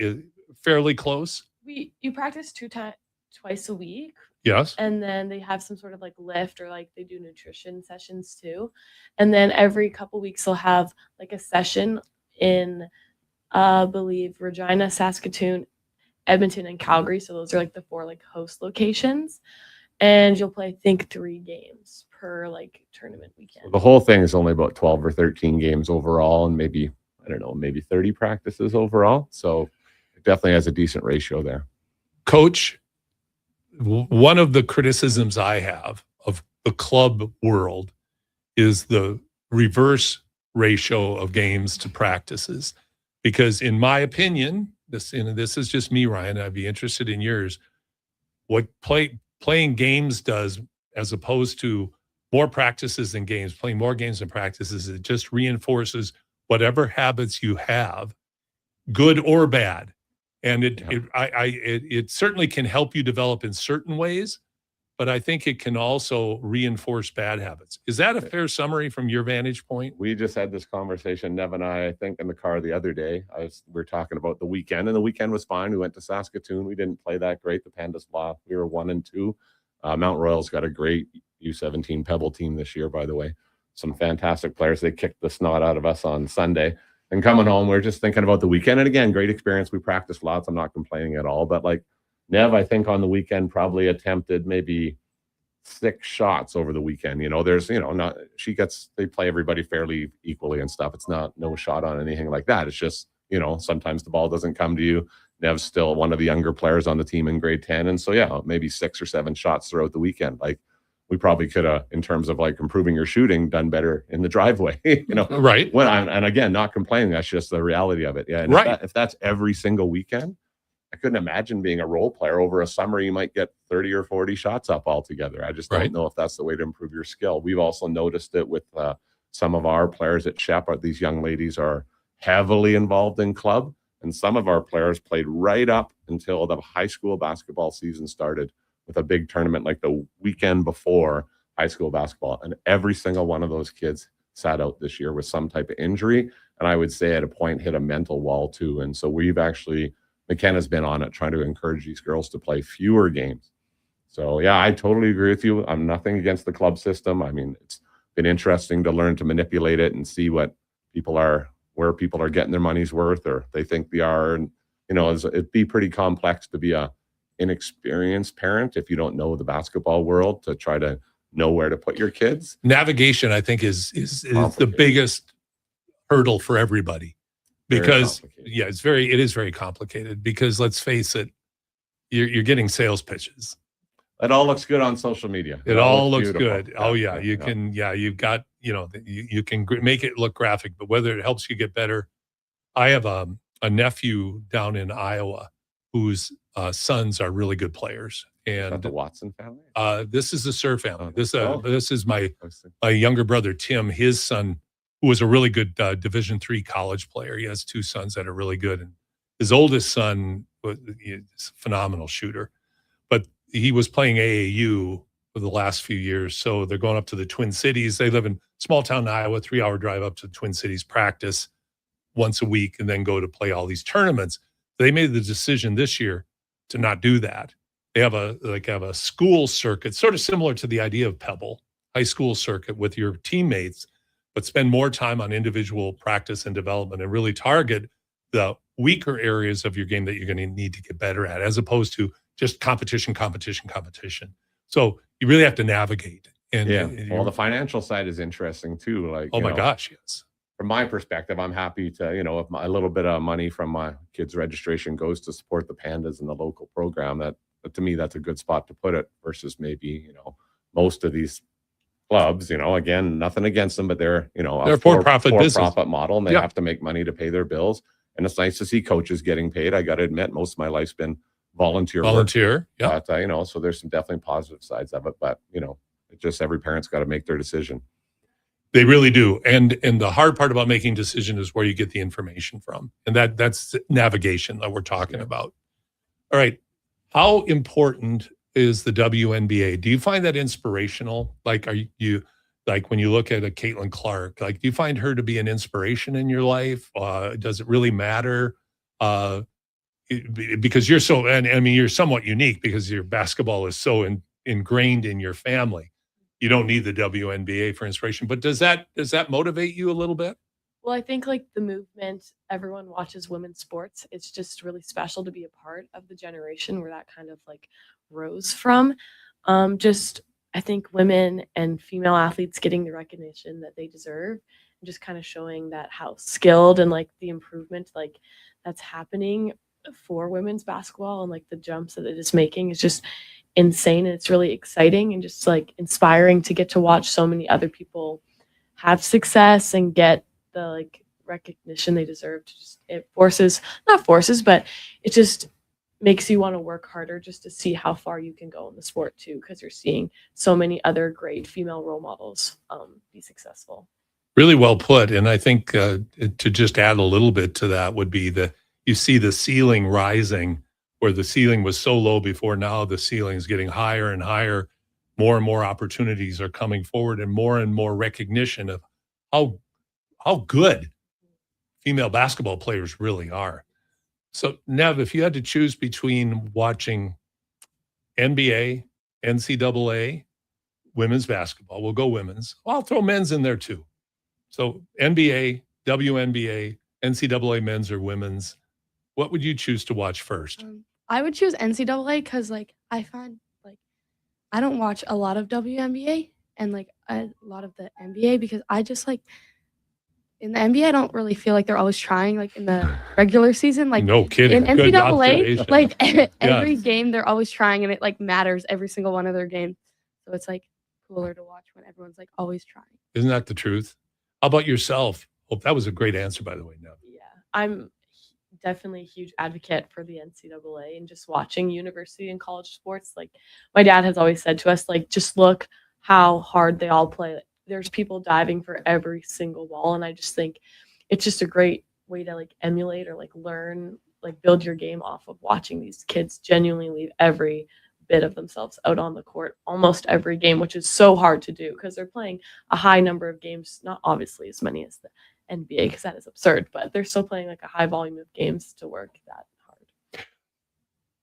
fairly close? You practice twice a week, Yes. And then they have some sort of like lift or like they do nutrition sessions too. And then every couple weeks they'll have like a session in I believe Regina, Saskatoon, Edmonton, and Calgary. So those are like the 4 like host locations. And you'll play, I think, 3 games per like tournament weekend. The whole thing is only about 12 or 13 games overall, and maybe, I don't know, maybe 30 practices overall. So it definitely has a decent ratio there. Coach, one of the criticisms I have of the club world is the reverse ratio of games to practices. Because in my opinion, this is just me, Ryan, I'd be interested in yours. What playing games does, as opposed to more practices than games, playing more games than practices, it just reinforces whatever habits you have, good or bad. And it certainly can help you develop in certain ways, but I think it can also reinforce bad habits. Is that a fair summary from your vantage point? We just had this conversation, Nev and I think, in the car the other day. We were talking about the weekend, and the weekend was fine. We went to Saskatoon. We didn't play that great. The Pandas lost. We were 1-2. Mount Royal's got a great U17 Pebble team this year, by the way. Some fantastic players. They kicked the snot out of us on Sunday. And coming home, we're just thinking about the weekend. And again, great experience. We practiced lots. I'm not complaining at all. But like Nev, I think on the weekend probably attempted maybe 6 shots over the weekend. There's, they play everybody fairly equally and stuff. It's not no shot on anything like that. It's just, sometimes the ball doesn't come to you. Nev's still one of the younger players on the team in grade 10. And so, yeah, maybe 6 or 7 shots throughout the weekend. Like, we probably could have, in terms of like improving your shooting, done better in the driveway, Right. And again, not complaining. That's just the reality of it. Yeah. And right. If that's every single weekend, I couldn't imagine being a role player. Over a summer, you might get 30 or 40 shots up altogether. I just don't know if that's the way to improve your skill. We've also noticed it with some of our players at Shep. These young ladies are heavily involved in club, and some of our players played right up until the high school basketball season started, with a big tournament like the weekend before high school basketball. And every single one of those kids sat out this year with some type of injury. And I would say at a point hit a mental wall too. And so we've actually, McKenna's been on it, trying to encourage these girls to play fewer games. So yeah, I totally agree with you. I'm nothing against the club system. I mean, it's been interesting to learn to manipulate it and see where people are getting their money's worth, or they think they are. And, it'd be pretty complex to be a inexperienced parent if you don't know the basketball world, to try to know where to put your kids. Navigation, I think, is the biggest hurdle for everybody, because it is very complicated, because let's face it, you're getting sales pitches. It all looks good on social media. It all looks good. Oh yeah. You've got, you can make it look graphic, but whether it helps you get better. I have a nephew down in Iowa whose sons are really good players. And the Watson family? This is the Sir family. This is my younger brother, Tim. His son, who was a really good Division III college player. He has 2 sons that are really good. And his oldest son was a phenomenal shooter. But he was playing AAU for the last few years. So they're going up to the Twin Cities. They live in small town Iowa, 3-hour drive up to the Twin Cities, practice once a week, and then go to play all these tournaments. They made the decision this year to not do that. They have a school circuit, sort of similar to the idea of Pebble, high school circuit with your teammates, but spend more time on individual practice and development, and really target the weaker areas of your game that you're going to need to get better at, as opposed to just competition. So you really have to navigate. And well, the financial side is interesting too. Like, oh my gosh, yes. From my perspective, I'm happy to, if a little bit of money from my kids' registration goes to support the Pandas and the local program, that to me, that's a good spot to put it, versus maybe, most of these clubs, again, nothing against them, but they're a for-profit business. For-profit model, and they have to make money to pay their bills. And it's nice to see coaches getting paid. I got to admit, most of my life's been volunteer work. Yeah. But, so there's some definitely positive sides of it, but, it's just every parent's got to make their decision. They really do. And the hard part about making decision is where you get the information from. And that's navigation that we're talking about. All right. How important is the WNBA? Do you find that inspirational? Like, are you like, when you look at a Caitlin Clark, like, do you find her to be an inspiration in your life? Does it really matter? Because you're so, and I mean, you're somewhat unique because your basketball is so ingrained in your family. You don't need the WNBA for inspiration, but does that motivate you a little bit? Well, I think like the movement, everyone watches women's sports. It's just really special to be a part of the generation where that kind of like rose from. Just I think women and female athletes getting the recognition that they deserve, and just kind of showing that how skilled and like the improvement like that's happening for women's basketball and like the jumps that it is making is just insane, and it's really exciting and just like inspiring to get to watch so many other people have success and get the like recognition they deserve. It but it just makes you want to work harder just to see how far you can go in the sport too, because you're seeing so many other great female role models be successful. Really well put. And I think to just add a little bit to that would be you see the ceiling rising, where the ceiling was so low before. Now the ceiling is getting higher and higher. More and more opportunities are coming forward, and more recognition of how good female basketball players really are. So, Nev, if you had to choose between watching NBA, NCAA, women's basketball, we'll go women's. Well, I'll throw men's in there too. So NBA, WNBA, NCAA men's or women's, what would you choose to watch first? I would choose NCAA because like I find like I don't watch a lot of WNBA and like a lot of the NBA because I just like in the NBA, I don't really feel like they're always trying. Like in the regular season, like no kidding. In Good NCAA, observation. like every Yeah. game they're always trying, and it like matters every single one of their games. So it's like cooler to watch when everyone's like always trying. Isn't that the truth? How about yourself? Oh, that was a great answer, by the way, Nev. I'm definitely a huge advocate for the NCAA and just watching university and college sports. Like my dad has always said to us, like just look how hard they all play. There's people diving for every single ball, and I just think it's just a great way to like emulate or like learn, like build your game off of watching these kids genuinely leave every bit of themselves out on the court almost every game, which is so hard to do because they're playing a high number of games, not obviously as many as the NBA because that is absurd, but they're still playing like a high volume of games to work that hard.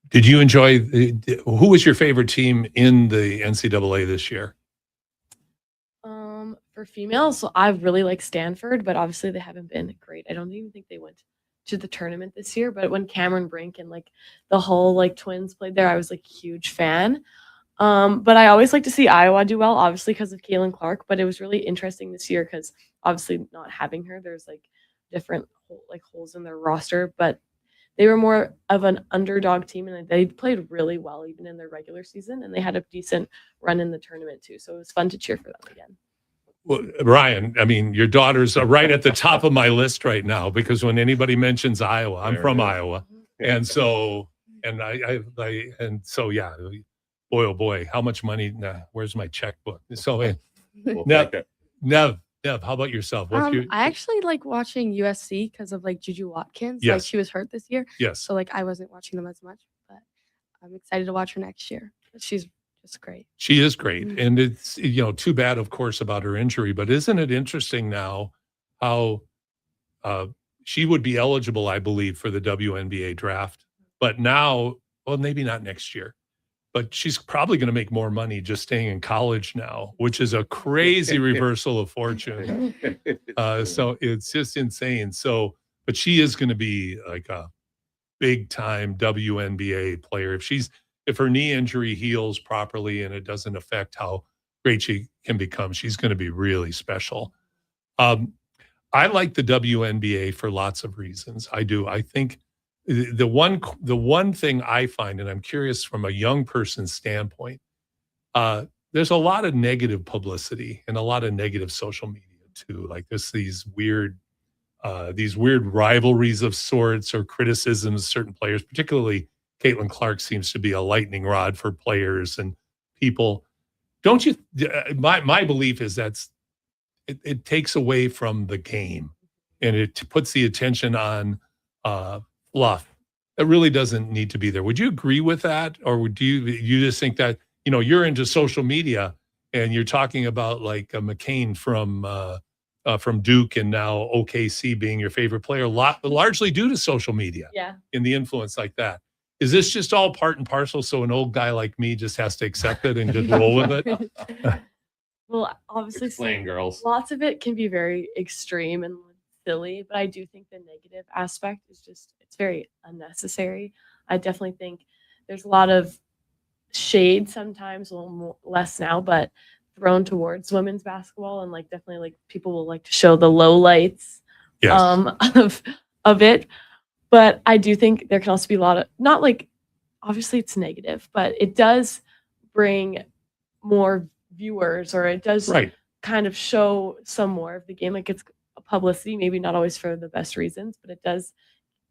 Did you enjoy who was your favorite team in the NCAA this year? For females, so I really like Stanford, but obviously they haven't been great. I don't even think they went to the tournament this year, but when Cameron Brink and like the whole like twins played there, I was like a huge fan. But I always like to see Iowa do well, obviously because of Caitlin Clark, but it was really interesting this year because obviously not having her, there's like different like holes in their roster, but they were more of an underdog team and they played really well even in their regular season, and they had a decent run in the tournament too. So it was fun to cheer for them again. Well, Ryan, I mean, your daughters are right at the top of my list right now because when anybody mentions Iowa, I'm from Iowa, and so yeah, boy oh boy, how much money? Nah, where's my checkbook? So, Nev, how about yourself? What's your? I actually like watching USC because of like Juju Watkins. Like Yes. she was hurt this year. Yes. So like I wasn't watching them as much, but I'm excited to watch her next year. She's just great. She is great, and it's too bad, of course, about her injury. But isn't it interesting now how she would be eligible, I believe, for the WNBA draft, but now, well, maybe not next year. But she's probably going to make more money just staying in college now, which is a crazy reversal of fortune. So it's just insane. So, but she is going to be like a big time WNBA player. If her knee injury heals properly and it doesn't affect how great she can become, she's going to be really special. I like the WNBA for lots of reasons. I do. I think the one thing I find, and I'm curious from a young person's standpoint, there's a lot of negative publicity and a lot of negative social media too. Like there's these weird rivalries of sorts or criticisms of certain players, particularly Caitlin Clark seems to be a lightning rod for players and people. Don't you? My belief is it takes away from the game and it puts the attention on fluff. It really doesn't need to be there. Would you agree with that, or do you just think that you're into social media and you're talking about like McCain from Duke and now OKC being your favorite player, largely due to social media, Yeah. and the influence like that? Is this just all part and parcel? So an old guy like me just has to accept it and just roll with it? Well, obviously, Explain, girls. lots of it can be very extreme and silly, but I do think the negative aspect is just, it's very unnecessary. I definitely think there's a lot of shade sometimes, a little more, less now, but thrown towards women's basketball, and like definitely like people will like to show the low lights of it. But I do think there can also be a lot of, not like, obviously it's negative, but it does bring more viewers, or it does kind of show some more of the game. Like it's a publicity, maybe not always for the best reasons, but it does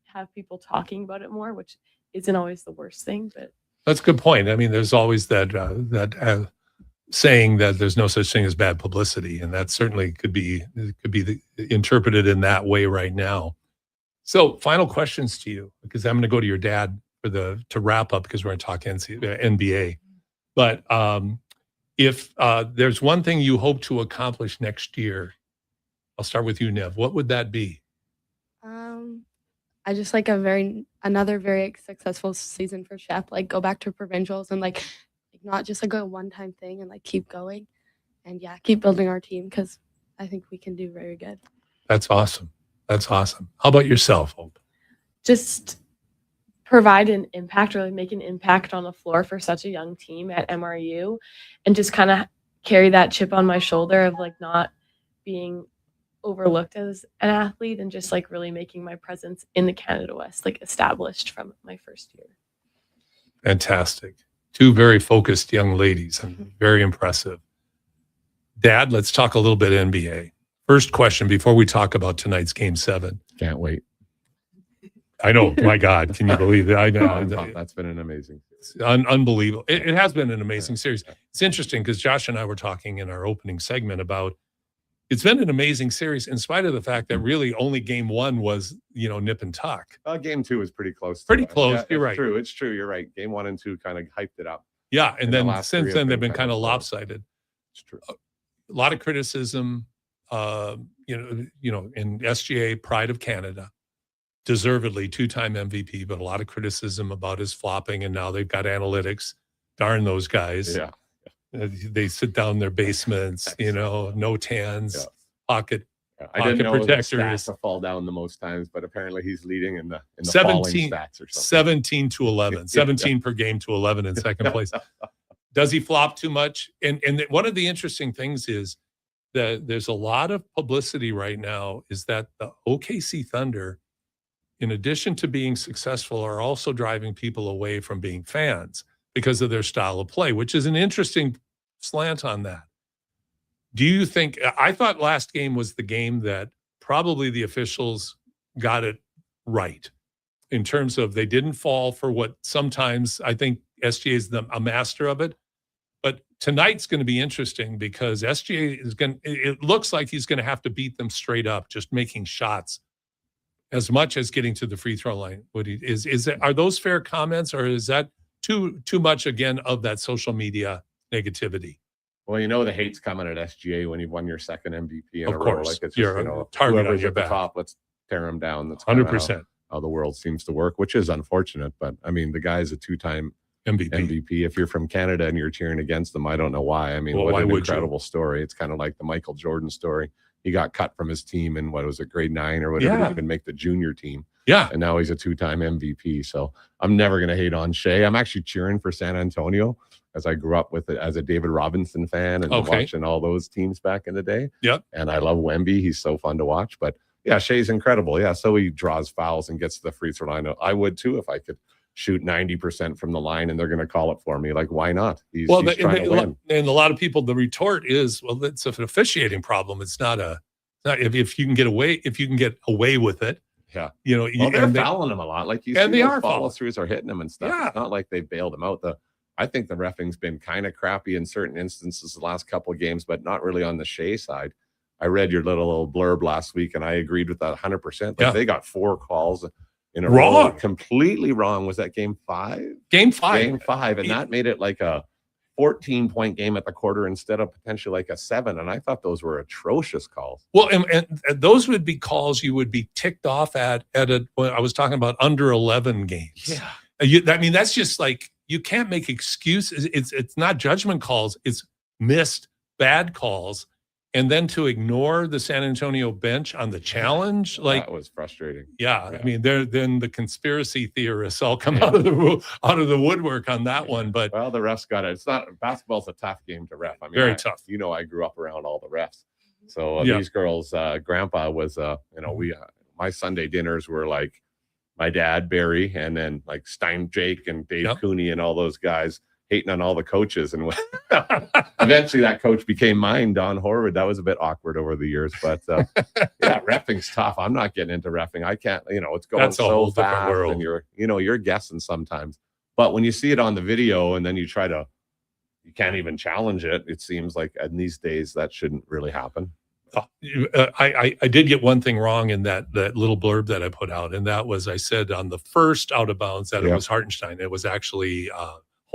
have people talking about it more, which isn't always the worst thing. But that's a good point. I mean, there's always that saying that there's no such thing as bad publicity, and that certainly could be interpreted in that way right now. So, final questions to you, because I'm going to go to your dad to wrap up, because we're going to talk NBA. But if there's one thing you hope to accomplish next year, I'll start with you, Nev. What would that be? I just like another very successful season for Shep. Like go back to provincials and like not just like a one-time thing, and like keep going, and keep building our team, because I think we can do very good. That's awesome. That's awesome. How about yourself, Hope? Just provide an impact, or like make an impact on the floor for such a young team at MRU, and just kind of carry that chip on my shoulder of like not being overlooked as an athlete, and just like really making my presence in the Canada West like established from my first year. Fantastic. Two very focused young ladies, and very impressive. Dad, let's talk a little bit NBA. First question before we talk about tonight's Game 7. Can't wait. I know. My God, can you believe it? I know. That's been an amazing series. Unbelievable. It has been an amazing series. It's interesting because Josh and I were talking in our opening segment about it's been an amazing series in spite of the fact that really only game 1 was, nip and tuck. Game 2 was pretty close. Pretty close. You're right. It's true. You're right. Game 1 and 2 kind of hyped it up. Yeah. And then since then, they've been kind of lopsided. It's true. A lot of criticism, in SGA, Pride of Canada, deservedly 2-time MVP, but a lot of criticism about his flopping. And now they've got analytics. Darn those guys. Yeah. They sit down in their basements, no tans, pocket I didn't know protectors. the stats to fall down the most times, but apparently he's leading in the 17 falling stats or something. 17 to 11, 17 per game to 11 in second place. Does he flop too much? And one of the interesting things is that there's a lot of publicity right now is that the OKC Thunder, in addition to being successful, are also driving people away from being fans because of their style of play, which is an interesting slant on that. Do you think, I thought last game was the game that probably the officials got it right in terms of they didn't fall for what sometimes I think SGA is a master of it. But tonight's going to be interesting because SGA it looks like he's going to have to beat them straight up, just making shots as much as getting to the free throw line. Are those fair comments, or is that too much again of that social media negativity? Well, the hate's coming at SGA when you've won your second MVP in a row. Course. Like it's You're just, a target on whoever's your at the back. top, let's tear him down. That's kinda 100%. how the world seems to work, which is unfortunate. But I mean, the guy's a 2-time MVP. If you're from Canada and you're cheering against them, I don't know why. I mean, Well, what why an would you? incredible story. It's kind of like the Michael Jordan story. He got cut from his team in grade 9 or whatever, Yeah. to even make the junior team. Yeah. And now he's a 2-time MVP. So I'm never going to hate on Shea. I'm actually cheering for San Antonio, as I grew up with it as a David Robinson fan and watching all those teams back in the day. Yep. And I love Wemby. He's so fun to watch. But yeah, Shea's incredible. Yeah. So he draws fouls and gets to the free throw line. I would too if I could shoot 90% from the line and they're going to call it for me. Like, why not? He's trying to win. And a lot of people, the retort is, well, it's an officiating problem. It's not if you can get away with it. Yeah. They're fouling him a lot. Like you and see they those are follow throughs are hitting him and stuff. Yeah. It's not like they bailed him out. I think the reffing's been kind of crappy in certain instances the last couple of games, but not really on the Shea side. I read your little blurb last week and I agreed with that 100%. Like They got 4 calls in a row. Completely wrong. Was that game 5? Game 5. Game 5. And that made it like a 14-point game at the quarter instead of potentially like a 7. And I thought those were atrocious calls. Well, and those would be calls you would be ticked off at when I was talking about under 11 games. Yeah. I mean, that's just like, you can't make excuses. It's not judgment calls. It's missed bad calls. And then to ignore the San Antonio bench on the challenge, like, that was frustrating. yeah. I mean, then the conspiracy theorists all come out of the woodwork on that one. But well, the refs got it. It's not, basketball's a tough game to ref. I mean, very tough. You know, I grew up around all the refs. So Yeah. these girls, grandpa was, my Sunday dinners were like my dad, Barry, and then like Stein Jake and Dave Cooney and all those guys hating on all the coaches. And eventually that coach became mine, Don Horwood. That was a bit awkward over the years, but yeah, reffing's tough. I'm not getting into reffing. I can't, it's going That's a so whole different fast world. and you're guessing sometimes. But when you see it on the video and then you can't even challenge it. It seems like in these days that shouldn't really happen. I did get one thing wrong in that little blurb that I put out, and that was, I said on the first out of bounds that it was Hartenstein. It was actually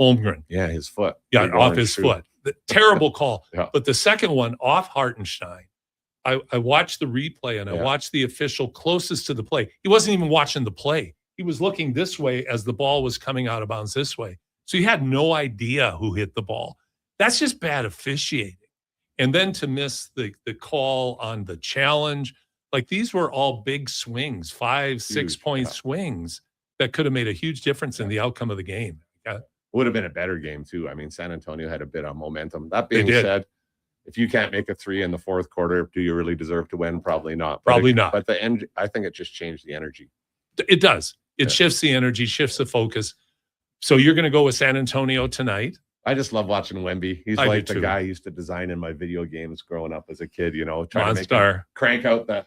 Holmgren. Yeah, his foot. Yeah, Big off orange his shoe. foot. The terrible call. Yeah. But the second one off Hartenstein, I watched the replay and I watched the official closest to the play. He wasn't even watching the play. He was looking this way as the ball was coming out of bounds this way. So he had no idea who hit the ball. That's just bad officiating. And then to miss the call on the challenge, like these were all big swings, 5-6 point swings that could have made a huge difference in the outcome of the game. Would have been a better game too. I mean, San Antonio had a bit of momentum. That being did. said, if you can't make a 3 in the fourth quarter, do you really deserve to win? Probably not. Probably not. But the end, I think it just changed the energy. It does. It shifts the energy, shifts the focus. So you're going to go with San Antonio tonight? I just love watching Wemby. He's I like do the too. guy I used to design in my video games growing up as a kid, trying to make Monster. him crank out the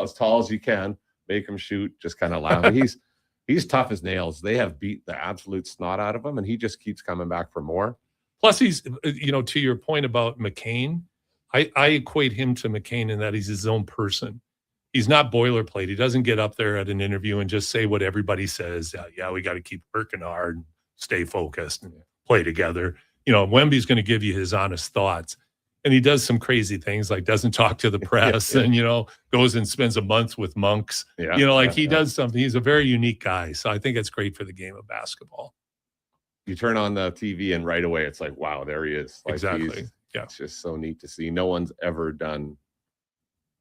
as tall as you can, make him shoot, just kind of laugh. He's tough as nails. They have beat the absolute snot out of him, and he just keeps coming back for more. Plus, he's, to your point about McCain, I equate him to McCain in that he's his own person. He's not boilerplate. He doesn't get up there at an interview and just say what everybody says. Yeah, we got to keep working hard, and stay focused, and play together. Wemby's going to give you his honest thoughts. And he does some crazy things, like doesn't talk to the press and, goes and spends a month with monks. He does something. He's a very unique guy. So I think it's great for the game of basketball. You turn on the TV and right away it's like, wow, there he is. Like, Exactly. It's just so neat to see. No one's ever done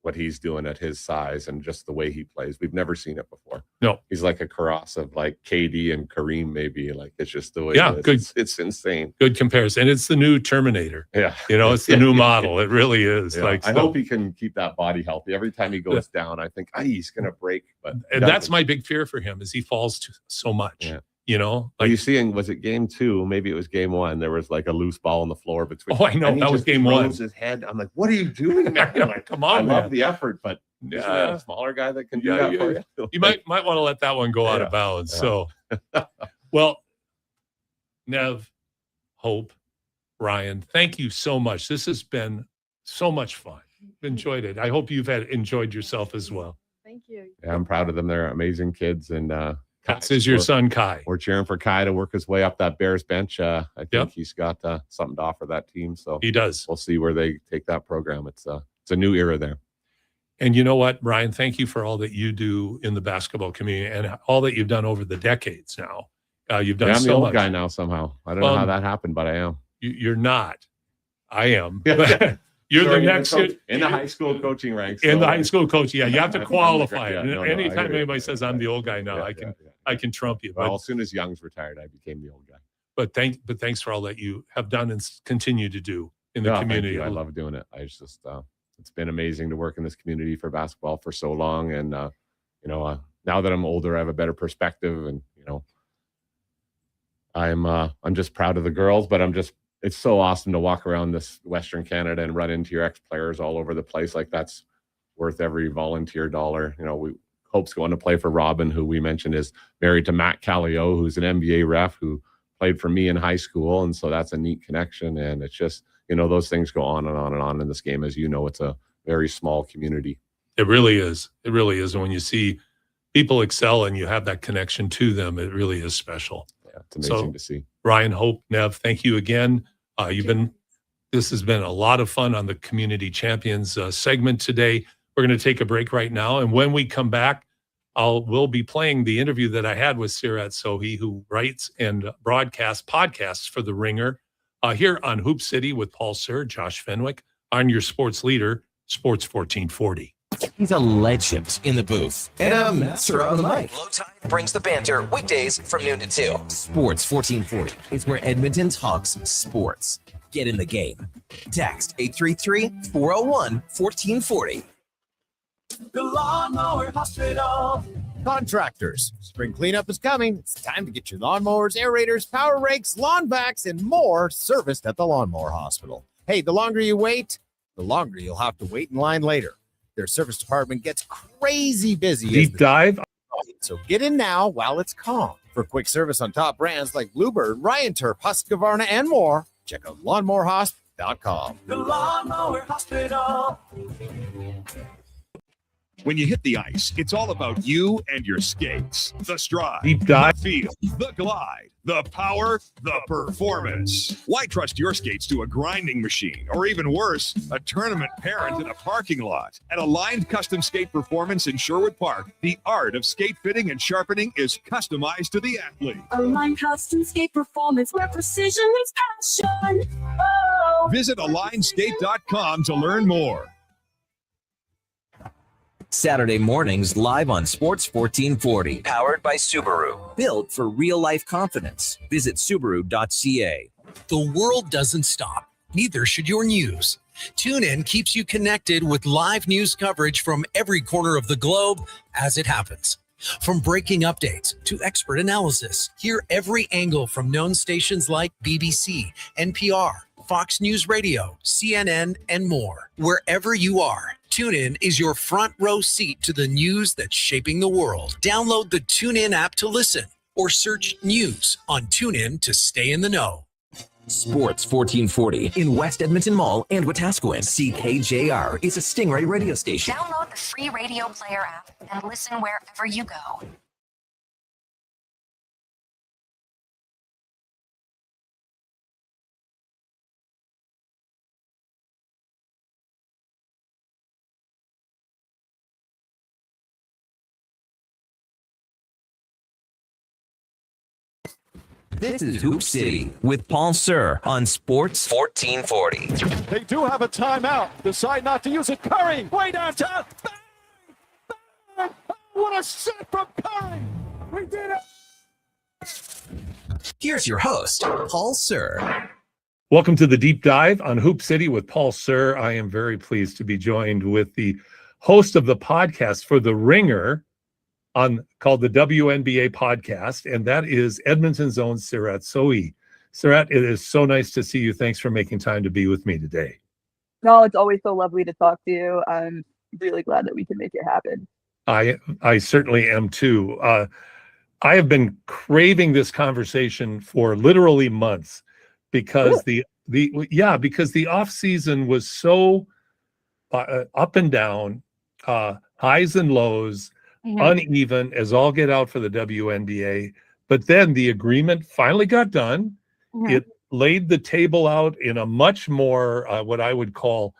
what he's doing at his size and just the way he plays. We've never seen it before. No. He's like a cross of like KD and Kareem, maybe. Like, it's just the way Yeah, it is. good. It's insane. Good comparison. It's the new Terminator. Yeah. It's the new model. It really is. Yeah. I hope he can keep that body healthy. Every time he goes down, I think, he's going to break. But And that's my big fear for him, is he falls so much. Yeah. Like, you seeing, was it game 2? Maybe it was game 1. There was like a loose ball on the floor between. Oh, I know. and he That was just game throws 1. his head. I'm like, what are you doing, man? Like, Come on, I love man. the effort, but isn't there a smaller guy that can do that for you? You might want to let that one go out of bounds. Yeah. So, well, Nev, Hope, Ryan, thank you so much. This has been so much fun. Enjoyed it. I hope you've enjoyed yourself as well. Thank you. Yeah, I'm proud of them. They're amazing kids. And This is your son, Kai. We're cheering for Kai to work his way up that Bears bench. I think he's got something to offer that team. So he does. We'll see where they take that program. It's a new era there. And you know what, Ryan, thank you for all that you do in the basketball community and all that you've done over the decades now. You've done I'm the so old much. guy now somehow. I don't know how that happened, but I am. You're not. I am. Yeah. You're Sorry, the next in the high school coaching ranks. in so- the high school coach. Yeah, you have to I'm the qualify great- it. yeah, no, I Anytime hear you. anybody says I'm the old guy now, I can trump you. Well, But as soon as Young's retired, I became the old guy. but thanks for all that you have done and continue to do in the Yeah, thank community. you. I love doing it. I just it's been amazing to work in this community for basketball for so long. And now that I'm older, I have a better perspective, and I'm just proud of the girls, but it's so awesome to walk around this Western Canada and run into your ex-players all over the place. Like, that's worth every volunteer dollar. Hope's going to play for Robin, who we mentioned is married to Matt Callio, who's an NBA ref who played for me in high school. And so that's a neat connection. And it's just, those things go on and on and on in this game. As you know, it's a very small community. It really is. It really is. And when you see people excel and you have that connection to them, it really is special. Yeah, it's amazing to see. Ryan, Hope, Nev, thank you again. This has been a lot of fun on the Community Champions segment today. We're going to take a break right now. And when we come back, we'll be playing the interview that I had with Sirat Sohi, who writes and broadcasts podcasts for The Ringer, here on Hoop City with Paul Sir, Josh Fenwick, on your sports leader, Sports 1440. He's a legend in the booth and a master on the mic. Low Tide brings the banter weekdays from noon to 2. Sports 1440 is where Edmonton talks sports. Get in the game. Text 833-401-1440. The Lawnmower Hospital. Contractors, spring cleanup is coming. It's time to get your lawnmowers, aerators, power rakes, lawn vacs, and more serviced at the Lawnmower Hospital. Hey, the longer you wait, the longer you'll have to wait in line later. Their service department gets crazy busy. Deep dive. So get in now while it's calm. For quick service on top brands like Bluebird, Ryan Turf, Husqvarna, and more, check out lawnmowerhosp.com. The Lawnmower Hospital. When you hit the ice, it's all about you and your skates. The stride, Deep dive. the feel, the glide, the power, the performance. Why trust your skates to a grinding machine, or even worse, a tournament parent in a parking lot? At Aligned Custom Skate Performance in Sherwood Park, the art of skate fitting and sharpening is customized to the athlete. Aligned Custom Skate Performance, where precision meets passion. Oh. Visit AlignedSkate.com to learn more. Saturday mornings live on Sports 1440. Powered by Subaru. Built for real-life confidence. Visit Subaru.ca. The world doesn't stop. Neither should your news. TuneIn keeps you connected with live news coverage from every corner of the globe as it happens. From breaking updates to expert analysis, hear every angle from known stations like BBC, NPR, Fox News Radio, CNN, and more. Wherever you are, TuneIn is your front row seat to the news that's shaping the world. Download the TuneIn app to listen or search news on TuneIn to stay in the know. Sports 1440 in West Edmonton Mall and Wetaskiwin. CKJR is a Stingray radio station. Download the free Radio Player app and listen wherever you go. This is Hoop City with Paul Sir on Sports 1440. They do have a timeout. Decide not to use it. Curry, way downtown. Bang! Bang! Oh, what a set from Curry. We did it. Here's your host, Paul Sir. Welcome to the Deep Dive on Hoop City with Paul Sir. I am very pleased to be joined with the host of the podcast for The Ringer, called the WNBA podcast, and that is Edmonton's own Sirat Sohi. Sirat, it is so nice to see you. Thanks for making time to be with me today. No, it's always so lovely to talk to you. I'm really glad that we can make it happen. I certainly am too. I have been craving this conversation for literally months because because the off season was so up and down, highs and lows. Uneven as all get out for the WNBA, but then the agreement finally got done. It laid the table out in a much more what I would call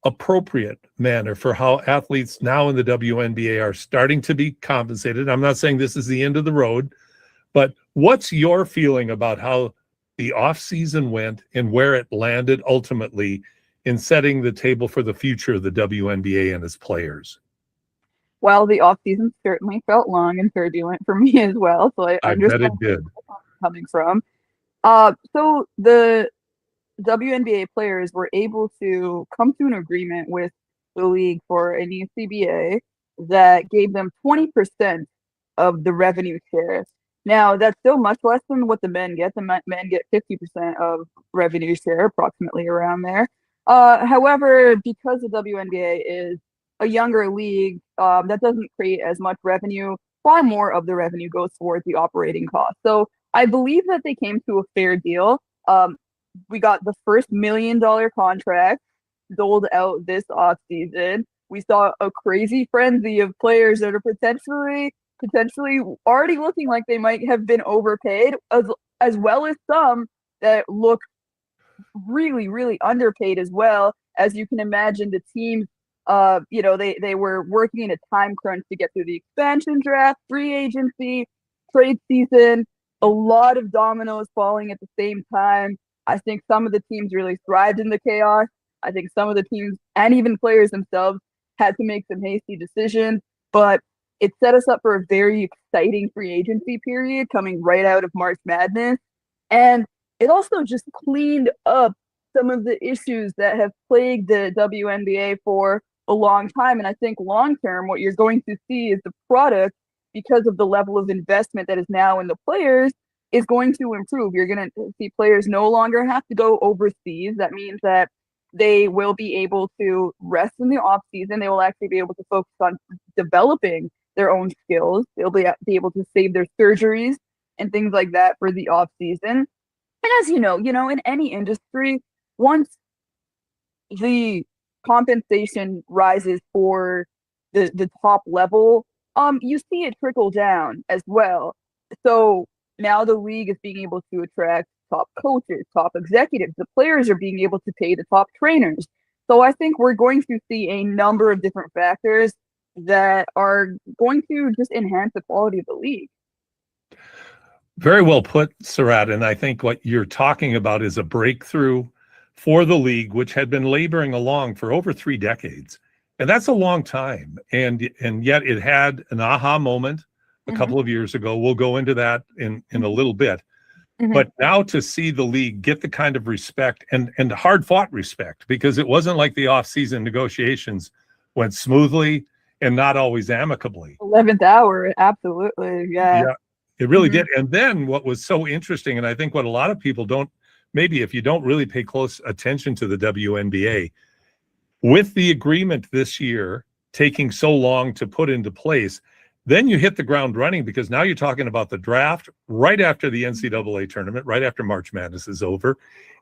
appropriate manner for how athletes now in the WNBA are starting to be compensated. I'm not saying this is the end of the road, but what's your feeling about how the offseason went and where it landed ultimately in setting the table for the future of the WNBA and its players? Well, the off season certainly felt long and turbulent for me as well. So I understand bet it did. where I'm coming from. So the WNBA players were able to come to an agreement with the league for a new CBA that gave them 20% of the revenue share. Now, that's still much less than what the men get. The men get 50% of revenue share, approximately around there. However, because the WNBA is a younger league, that doesn't create as much revenue. Far more of the revenue goes towards the operating costs. So I believe that they came to a fair deal. We got the first $1 million contract doled out this offseason. We saw a crazy frenzy of players that are potentially already looking like they might have been overpaid, as well as some that look really, really underpaid as well. As you can imagine, the teams They were working in a time crunch to get through the expansion draft, free agency, trade season, a lot of dominoes falling at the same time. I think some of the teams really thrived in the chaos. I think some of the teams and even players themselves had to make some hasty decisions, but it set us up for a very exciting free agency period coming right out of March Madness. And it also just cleaned up some of the issues that have plagued the WNBA for a long time. And I think long term, what you're going to see is the product, because of the level of investment that is now in the players, is going to improve. You're going to see players no longer have to go overseas. That means that they will be able to rest in the off season. They will actually be able to focus on developing their own skills. They'll be able to save their surgeries and things like that for the off season. And as you know, in any industry, once the compensation rises for the top level, you see it trickle down as well. So now the league is being able to attract top coaches, top executives. The players are being able to pay the top trainers. So I think we're going to see a number of different factors that are going to just enhance the quality of the league. Very well put, Sarat. And I think what you're talking about is a breakthrough for the league, which had been laboring along for over 3 decades. And that's a long time. And yet it had an aha moment a couple of years ago. We'll go into that in a little bit. But now to see the league get the kind of respect and hard-fought respect, because it wasn't like the off-season negotiations went smoothly and not always amicably. 11th hour, absolutely, yeah. It really did. And then what was so interesting, and I think what a lot of people don't, maybe if you don't really pay close attention to the WNBA, with the agreement this year taking so long to put into place, then you hit the ground running, because now you're talking about the draft right after the NCAA tournament, right after March Madness is over.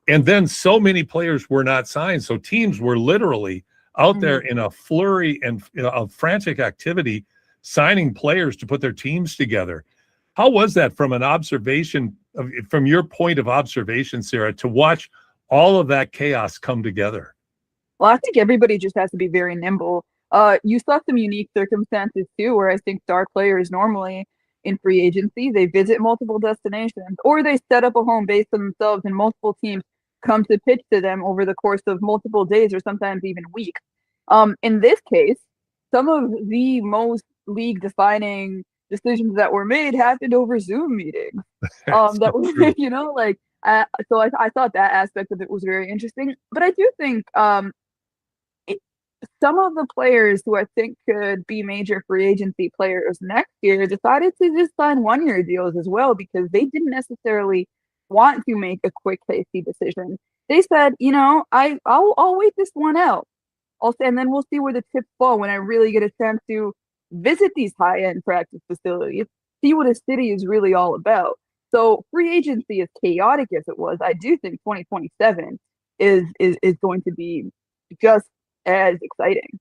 And then so many players were not signed. So teams were literally out there in a flurry and of frantic activity, signing players to put their teams together. How was that from an observation, from your point of observation, Sarah, to watch all of that chaos come together? Well, I think everybody just has to be very nimble. You saw some unique circumstances too, where I think star players normally in free agency, they visit multiple destinations, or they set up a home base for themselves and multiple teams come to pitch to them over the course of multiple days or sometimes even weeks. In this case, some of the most league defining decisions that were made happened over Zoom meetings. That were, so I thought that aspect of it was very interesting. But I do think some of the players who I think could be major free agency players next year decided to just sign 1-year deals as well, because they didn't necessarily want to make a quick, hasty decision. They said, I'll wait this one out. And then we'll see where the chips fall when I really get a chance to visit these high-end practice facilities, see what a city is really all about. So free agency, as chaotic as it was, I do think 2027 is going to be just as exciting.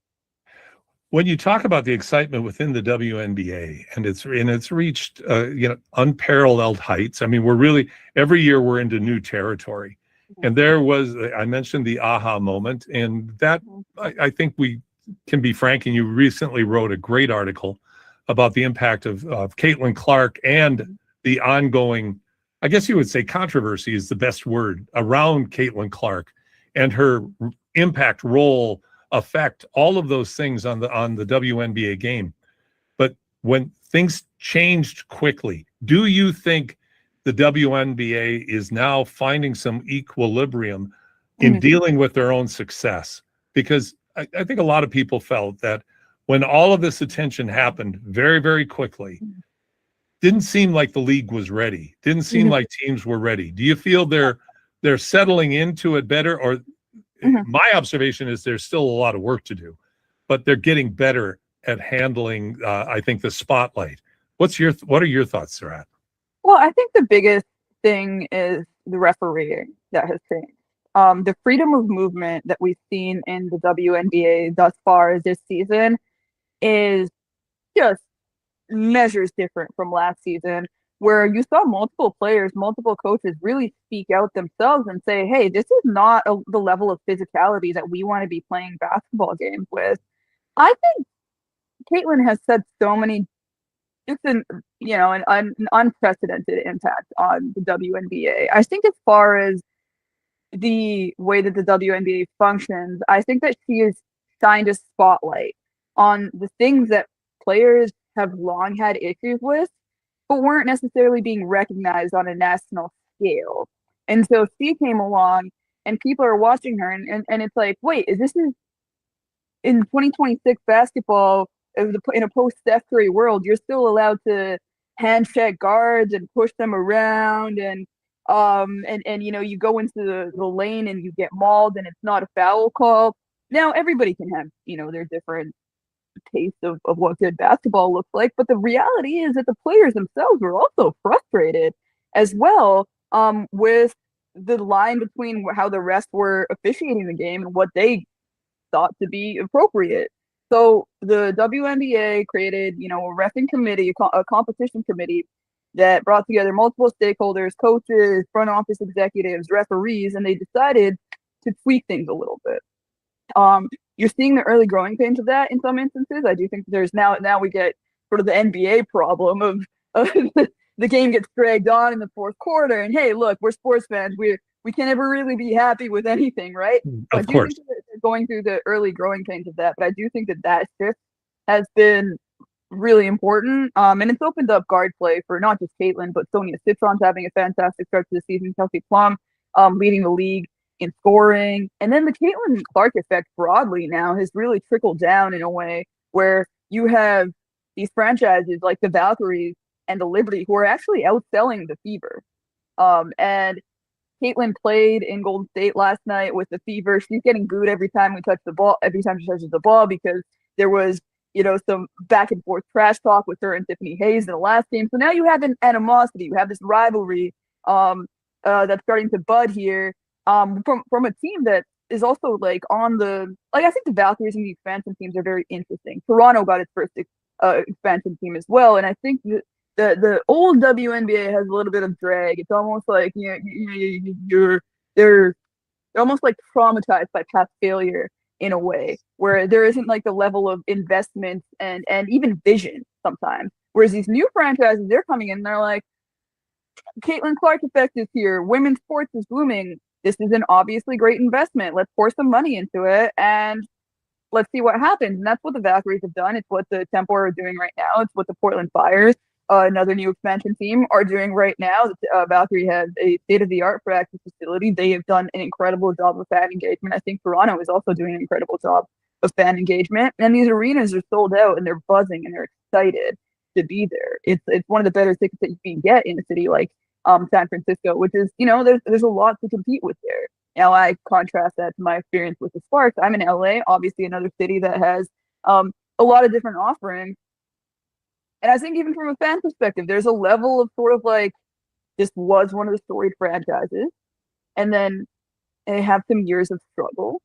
When you talk about the excitement within the WNBA, and it's reached unparalleled heights. I mean, we're really, every year we're into new territory. And there was, I mentioned the aha moment, and that I think we can be frank, and you recently wrote a great article about the impact of Caitlin Clark and the ongoing, I guess you would say controversy is the best word, around Caitlin Clark and her impact, role, effect, all of those things on the WNBA game. But when things changed quickly, do you think the WNBA is now finding some equilibrium in dealing with their own success? Because I think a lot of people felt that when all of this attention happened very, very quickly, didn't seem like the league was ready. Didn't seem like teams were ready. Do you feel they're settling into it better? Or my observation is there's still a lot of work to do, but they're getting better at handling, I think, the spotlight. What are your thoughts, Sarat? Well, I think the biggest thing is the refereeing that has changed. The freedom of movement that we've seen in the WNBA thus far this season is just measures different from last season, where you saw multiple players, multiple coaches really speak out themselves and say, hey, this is not the level of physicality that we want to be playing basketball games with. I think Caitlin has said so many, just an unprecedented impact on the WNBA. I think as far as the way that the WNBA functions, I think that she has shined a spotlight on the things that players have long had issues with, but weren't necessarily being recognized on a national scale. And so she came along and people are watching her and it's like, wait, is this in 2026 basketball, in a post-Steph Curry world, you're still allowed to hand check guards and push them around and you go into the lane and you get mauled and it's not a foul call. Now everybody can have, their different taste of what good basketball looks like, but the reality is that the players themselves were also frustrated as well with the line between how the refs were officiating the game and what they thought to be appropriate. So the WNBA created, a reffing committee, a competition committee that brought together multiple stakeholders, coaches, front office executives, referees, and they decided to tweak things a little bit. You're seeing the early growing pains of that in some instances. I do think there's now we get sort of the NBA problem of the game gets dragged on in the fourth quarter. And hey, look, we're sports fans. We can never really be happy with anything, right? Of course. Think that they're going through the early growing pains of that, but I do think that shift has been really important. And it's opened up guard play for not just Caitlin, but Sonia Citron's having a fantastic start to the season. Kelsey Plum leading the league in scoring. And then the Caitlin Clark effect broadly now has really trickled down in a way where you have these franchises like the Valkyries and the Liberty who are actually outselling the Fever. And Caitlin played in Golden State last night with the Fever. She's getting booed every time she touches the ball because there was, some back and forth trash talk with her and Tiffany Hayes in the last game. So now you have an animosity. You have this rivalry that's starting to bud here from a team that is also I think the Valkyries and the expansion teams are very interesting. Toronto got its first expansion team as well. And I think the old WNBA has a little bit of drag. It's almost like they're almost like traumatized by past failure in a way where there isn't like the level of investment and even vision sometimes. Whereas these new franchises, they're coming in and they're like, Caitlin Clark effect is here. Women's sports is booming. This is an obviously great investment. Let's pour some money into it and let's see what happens. And that's what the Valkyries have done. It's what the Tempor are doing right now. It's what the Portland Fires, another new expansion team, are doing right now. Valkyrie has a state-of-the-art practice facility. They have done an incredible job of fan engagement. I think Toronto is also doing an incredible job of fan engagement. And these arenas are sold out and they're buzzing and they're excited to be there. It's one of the better tickets that you can get in a city like San Francisco, which is, there's a lot to compete with there. Now I contrast that to my experience with the Sparks. I'm in LA, obviously another city that has a lot of different offerings. And I think even from a fan perspective, there's a level of sort of like, this was one of the storied franchises. And then they have some years of struggle.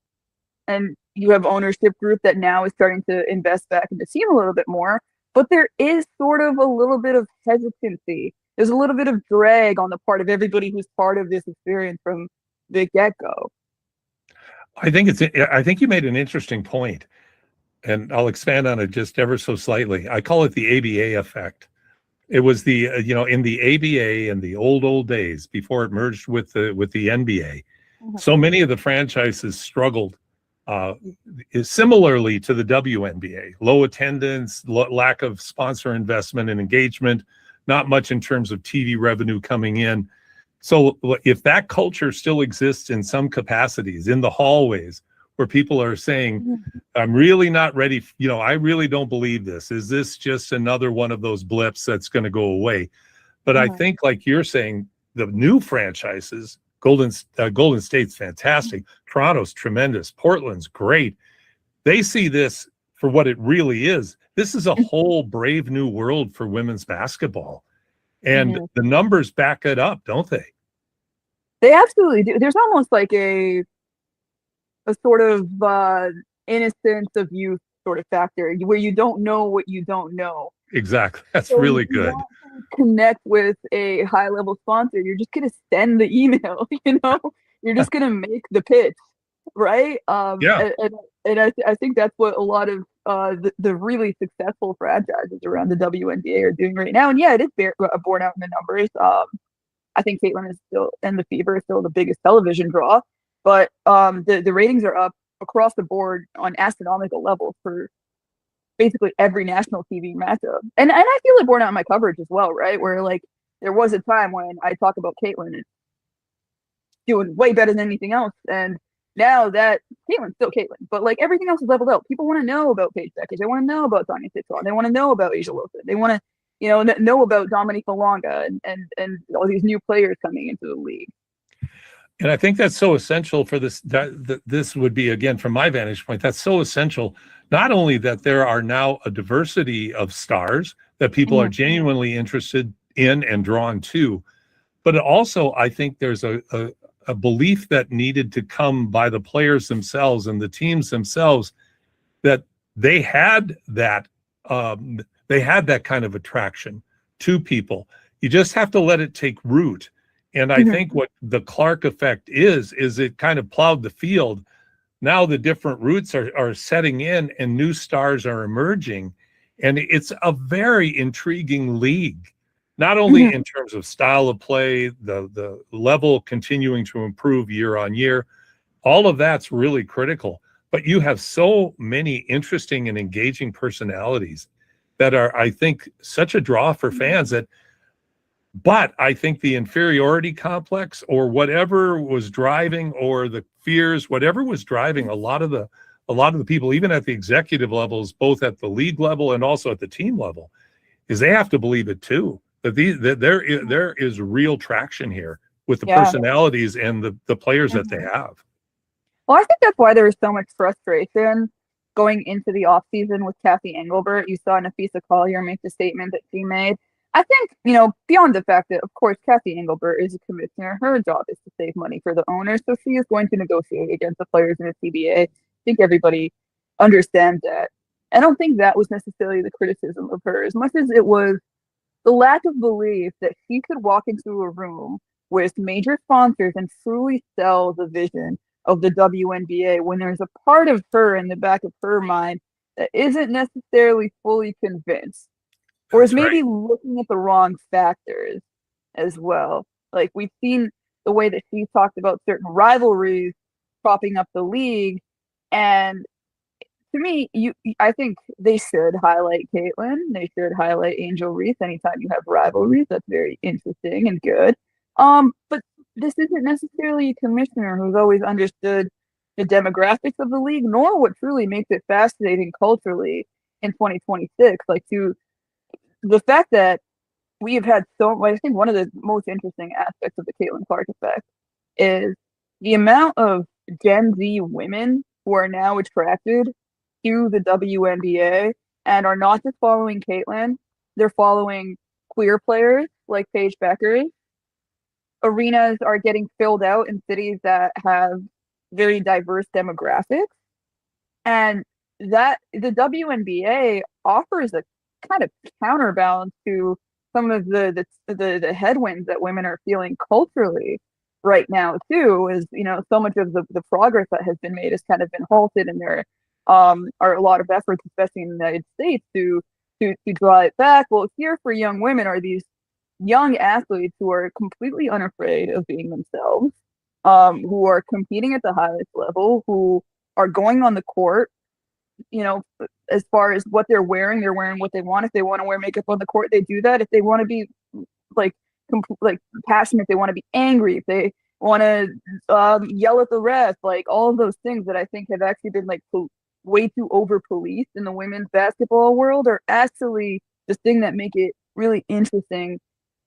And you have ownership group that now is starting to invest back in the team a little bit more. But there is sort of a little bit of hesitancy. There's a little bit of drag on the part of everybody who's part of this experience from the get-go. I think you made an interesting point, and I'll expand on it just ever so slightly. I call it the ABA effect. It was the in the ABA in the old days before it merged with the NBA. Mm-hmm. So many of the franchises struggled similarly to the WNBA. Low attendance, lack of sponsor investment and engagement, not much in terms of TV revenue coming in. So if that culture still exists in some capacities in the hallways where people are saying, I'm really not ready, I really don't believe this. Is this just another one of those blips that's going to go away? But I think, like you're saying, the new franchises, Golden State's fantastic, Toronto's tremendous, Portland's great. They see this for what it really is. This is a whole brave new world for women's basketball. And the numbers back it up, don't they? They absolutely do. There's almost like a sort of innocence of youth sort of factor where you don't know what you don't know. Exactly. That's really good. Connect with a high level sponsor. You're just going to send the email, you're just going to make the pitch. Right. And I think that's what a lot of the really successful franchises around the WNBA are doing right now. And yeah, it is borne out in the numbers. I think Caitlin is still, and the Fever is still the biggest television draw, but the ratings are up across the board on astronomical levels for basically every national TV matchup. And I feel it borne out in my coverage as well, right? Where like there was a time when I talk about Caitlin and doing way better than anything else, and now that Caitlin's still Caitlin, but like everything else is leveled out. People want to know about Paige Beckers. They want to know about Tanya Titson. They want to know about Asia Wilson. They want to, know about Dominique Malonga and all these new players coming into the league. And I think that's so essential for this. This would be, again, from my vantage point, that's so essential. Not only that there are now a diversity of stars that people are genuinely interested in and drawn to, but also I think there's a belief that needed to come by the players themselves and the teams themselves that they had that kind of attraction to people. You just have to let it take root. And I think what the Clark effect is it kind of plowed the field. Now the different roots are setting in and new stars are emerging. And it's a very intriguing league, not only in terms of style of play, the level continuing to improve year on year. All of that's really critical. But you have so many interesting and engaging personalities that are, I think, such a draw for fans but I think the inferiority complex or whatever was driving, or the fears, whatever was driving a lot of the people, even at the executive levels, both at the league level and also at the team level, is they have to believe it too, that there is real traction here with the personalities and the players that they have. Well, I think that's why there was so much frustration going into the offseason with Kathy Engelbert. You saw Nafisa Collier make the statement that she made. I think, beyond the fact that, of course, Kathy Engelbert is a commissioner, her job is to save money for the owners, so she is going to negotiate against the players in the CBA. I think everybody understands that. I don't think that was necessarily the criticism of her, as much as it was the lack of belief that she could walk into a room with major sponsors and truly sell the vision of the WNBA when there's a part of her in the back of her mind that isn't necessarily fully convinced. Or is maybe looking at the wrong factors as well. Like we've seen the way that she talked about certain rivalries propping up the league. And to me, I think they should highlight Caitlin. They should highlight Angel Reese anytime you have rivalries. That's very interesting and good. But this isn't necessarily a commissioner who's always understood the demographics of the league, nor what truly makes it fascinating culturally in 2026. Like the fact that we have had I think one of the most interesting aspects of the Caitlin Clark effect is the amount of Gen Z women who are now attracted to the WNBA and are not just following Caitlin, they're following queer players like Paige Beckers. Arenas are getting filled out in cities that have very diverse demographics. And that the WNBA offers a kind of counterbalance to some of the headwinds that women are feeling culturally right now too. Is so much of the progress that has been made has kind of been halted, and there are a lot of efforts, especially in the United States, to draw it back. Well, here for young women are these young athletes who are completely unafraid of being themselves, who are competing at the highest level, who are going on the court. As far as what they're wearing what they want. If they want to wear makeup on the court, they do that. If they want to be like passionate, they want to be angry, if they want to yell at the ref, like all of those things that I think have actually been like way too over policed in the women's basketball world are actually the thing that make it really interesting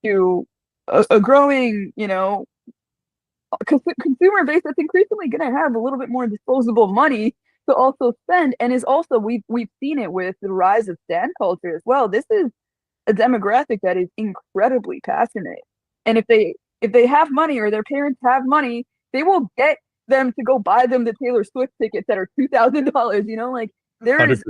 to a growing, consumer base that's increasingly going to have a little bit more disposable money to also spend, and is also we've seen it with the rise of stan culture as well. This is a demographic that is incredibly passionate, and if they have money or their parents have money, they will get them to go buy them the Taylor Swift tickets that are $2,000. Like there is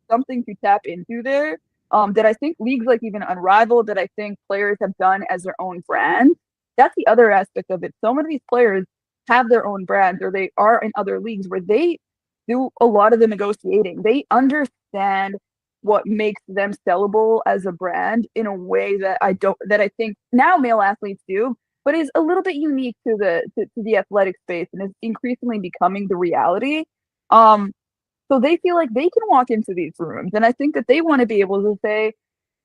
something to tap into there that I think leagues like even Unrivaled, that I think players have done as their own brand. That's the other aspect of it. So many of these players have their own brands, or they are in other leagues where they do a lot of the negotiating. They understand what makes them sellable as a brand in a way that I think now male athletes do, but is a little bit unique to the athletic space and is increasingly becoming the reality. So they feel like they can walk into these rooms, and I think that they want to be able to say,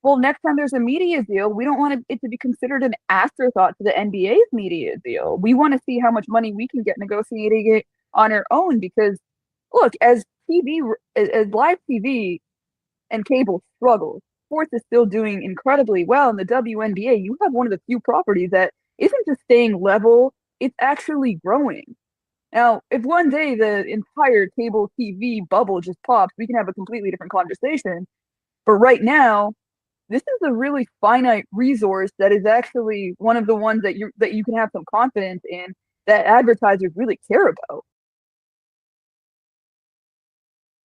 well, next time there's a media deal, we don't want it to be considered an afterthought to the NBA's media deal. We want to see how much money we can get negotiating it on our own, because look, as live TV and cable struggles, sports is still doing incredibly well. In the WNBA, you have one of the few properties that isn't just staying level, it's actually growing. Now, if one day the entire cable TV bubble just pops, we can have a completely different conversation. But right now, this is a really finite resource that is actually one of the ones that you can have some confidence in, that advertisers really care about.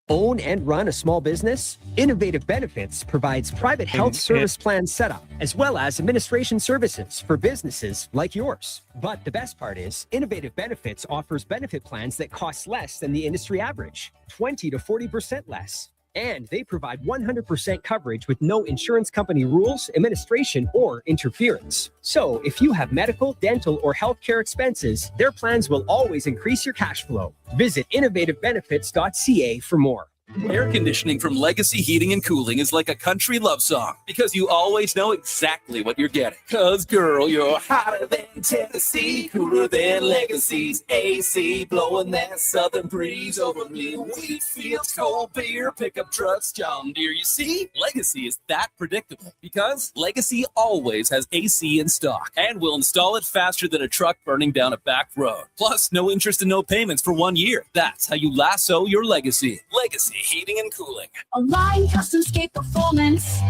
Own and run a small business? Innovative Benefits provides private health service plan setup, as well as administration services for businesses like yours. But the best part is, Innovative Benefits offers benefit plans that cost less than the industry average, 20 to 40% less. And they provide 100% coverage with no insurance company rules, administration, or interference. So if you have medical, dental, or healthcare expenses, their plans will always increase your cash flow. Visit innovativebenefits.ca for more. Air conditioning from Legacy Heating and Cooling is like a country love song because you always know exactly what you're getting. Cause girl, you're hotter than Tennessee, cooler than Legacy's AC, blowing that southern breeze over me. Wheat fields, cold beer, pickup trucks, John Deere. You see, Legacy is that predictable because Legacy always has AC in stock and will install it faster than a truck burning down a back road. Plus, no interest and no payments for 1 year. That's how you lasso your Legacy. Legacy Heating and Cooling. Align Custom Skate Performance,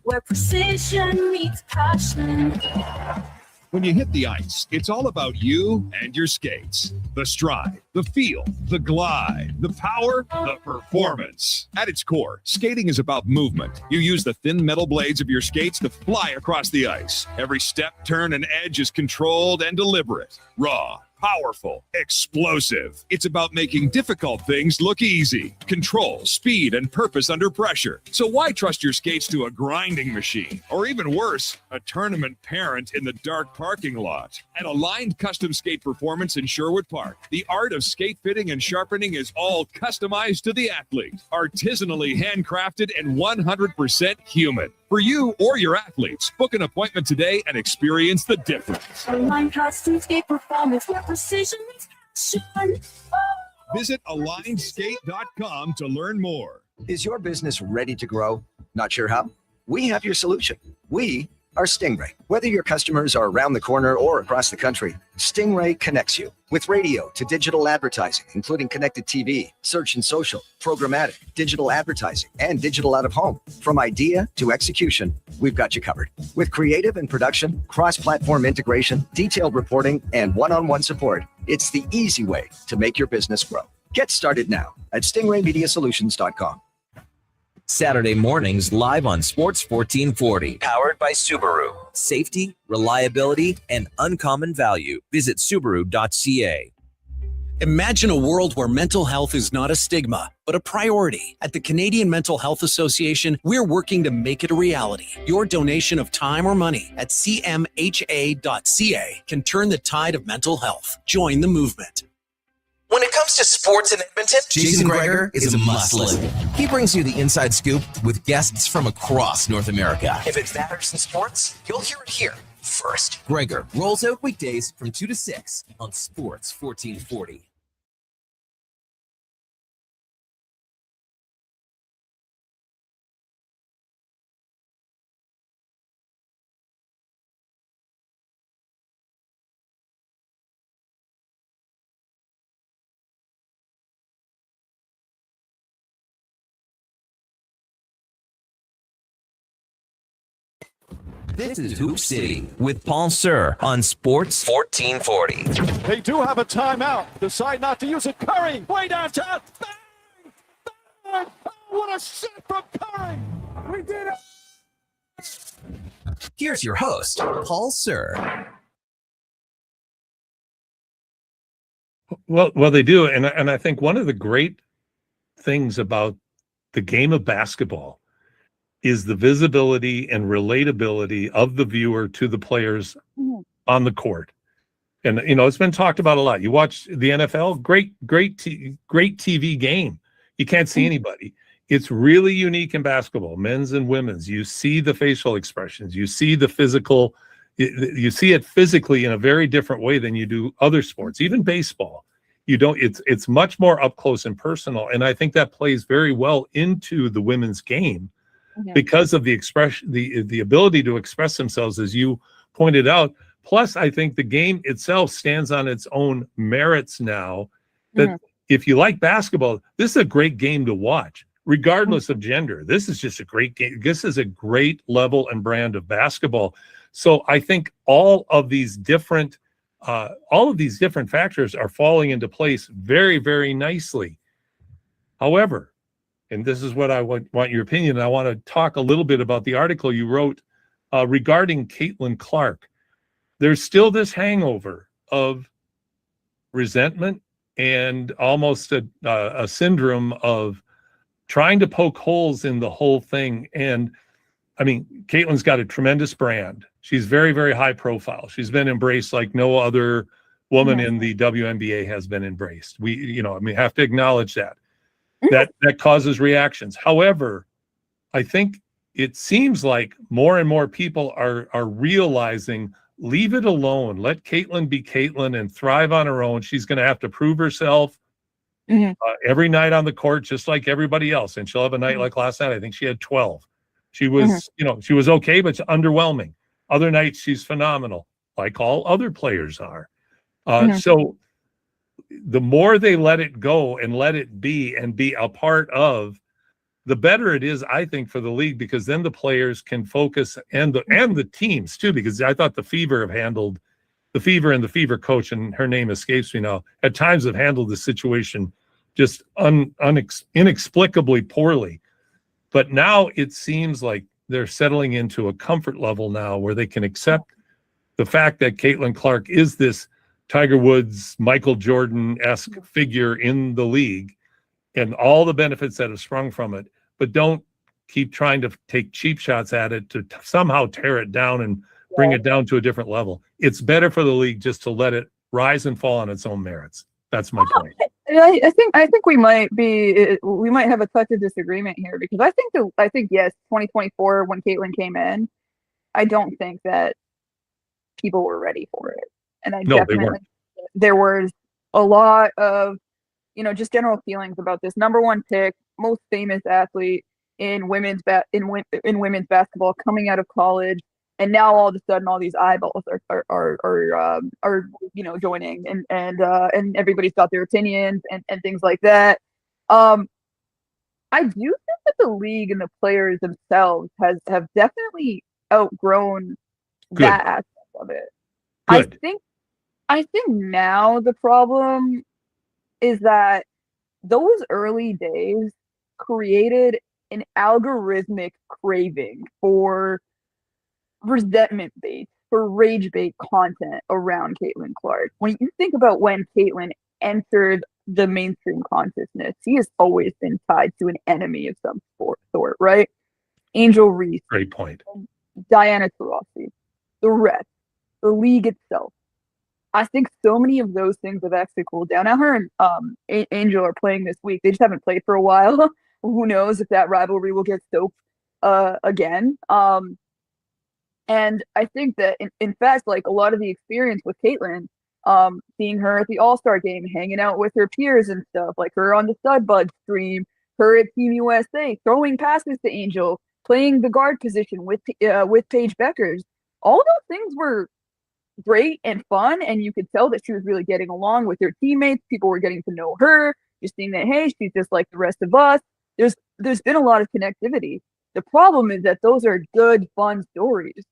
where precision meets passion. When you hit the ice, it's all about you and your skates. The stride, the feel, the glide, the power, the performance. At its core, skating is about movement. You use the thin metal blades of your skates to fly across the ice. Every step, turn, and edge is controlled and deliberate. Raw, powerful, explosive. It's about making difficult things look easy. Control, speed, and purpose under pressure. So why trust your skates to a grinding machine? Or even worse, a tournament parent in the dark parking lot. At Aligned Custom Skate Performance in Sherwood Park, the art of skate fitting and sharpening is all customized to the athlete. Artisanally handcrafted and 100% human. For you or your athletes, book an appointment today and experience the difference. Align Custom Skate Performance, where precision meets passion. Visit AlignedSkate.com to learn more. Is your business ready to grow? Not sure how? We have your solution. We are Stingray. Whether your customers are around the corner or across the country, Stingray connects you with radio to digital advertising, including connected TV, search and social, programmatic, digital advertising, and digital out of home. From idea to execution, we've got you covered. With creative and production, cross-platform integration, detailed reporting, and one-on-one support, it's the easy way to make your business grow. Get started now at stingraymediasolutions.com. Saturday mornings live on Sports 1440. Powered by Subaru. Safety, reliability, and uncommon value. Visit Subaru.ca. Imagine a world where mental health is not a stigma, but a priority. At the Canadian Mental Health Association, we're working to make it a reality. Your donation of time or money at cmha.ca can turn the tide of mental health. Join the movement. When it comes to sports in Edmonton, Jason Greger is a must-listen. He brings you the inside scoop with guests from across North America. If it matters in sports, you'll hear it here first. Greger rolls out weekdays from 2 to 6 on Sports 1440. This is Hoop City with Paul Sir on Sports 1440. They do have a timeout. Decide not to use it. Curry, way downtown. Bang! Bang! Oh, what a shot from Curry! We did it! Here's your host, Paul Sir. Well, they do, and I think one of the great things about the game of basketball is the visibility and relatability of the viewer to the players on the court. And, it's been talked about a lot. You watch the NFL, great TV game. You can't see anybody. It's really unique in basketball, men's and women's. You see the facial expressions. You see the physical. You see it physically in a very different way than you do other sports, even baseball. You don't. It's much more up close and personal, and I think that plays very well into the women's game because of the expression, the ability to express themselves, as you pointed out. Plus, I think the game itself stands on its own merits now. That if you like basketball, this is a great game to watch, regardless of gender. This is just a great game. This is a great level and brand of basketball. So I think all of these different factors are falling into place very, very nicely. However, and this is what I want your opinion, and I want to talk a little bit about the article you wrote regarding Caitlin Clark. There's still this hangover of resentment and almost a syndrome of trying to poke holes in the whole thing. And I mean, Caitlin's got a tremendous brand. She's very, very high profile. She's been embraced like no other woman in the WNBA has been embraced. We have to acknowledge that. That causes reactions. However, I think it seems like more and more people are realizing, leave it alone. Let Caitlin be Caitlin and thrive on her own. She's going to have to prove herself every night on the court, just like everybody else. And she'll have a night like last night. I think she had 12. She was, she was okay, but underwhelming. Other nights she's phenomenal, like all other players are. So the more they let it go and let it be and be a part of, the better it is, I think, for the league, because then the players can focus, and the teams too, because I thought the Fever and the Fever coach, and her name escapes me now, at times have handled the situation just inexplicably poorly. But now it seems like they're settling into a comfort level now where they can accept the fact that Caitlin Clark is this Tiger Woods, Michael Jordan-esque figure in the league and all the benefits that have sprung from it, but don't keep trying to take cheap shots at it to somehow tear it down and bring it down to a different level. It's better for the league just to let it rise and fall on its own merits. That's my point. I think we might have a touch of disagreement here, because I think yes, 2024 when Caitlin came in, I don't think that people were ready for it, and there was a lot of just general feelings about this number one pick, most famous athlete in women's basketball coming out of college. And now all of a sudden, all these eyeballs are joining, and everybody's got their opinions and things like that. I do think that the league and the players themselves have definitely outgrown that aspect of it. I think now the problem is that those early days created an algorithmic craving for resentment bait, for rage bait content around Caitlin Clark. When you think about when Caitlin entered the mainstream consciousness, he has always been tied to an enemy of some sort, right? Angel Reese. Great point. Diana Taurasi, the rest, the league itself. I think so many of those things have actually cooled down. Now her and Angel are playing this week. They just haven't played for a while. Who knows if that rivalry will get stoked again. And I think that, in fact, like a lot of the experience with Caitlin, seeing her at the All-Star game, hanging out with her peers and stuff, like her on the Studbud stream, her at Team USA, throwing passes to Angel, playing the guard position with Paige Beckers, all those things were great and fun, and you could tell that she was really getting along with her teammates. People were getting to know her, just seeing that, hey, she's just like the rest of us. There's been a lot of connectivity. The problem is that those are good, fun stories.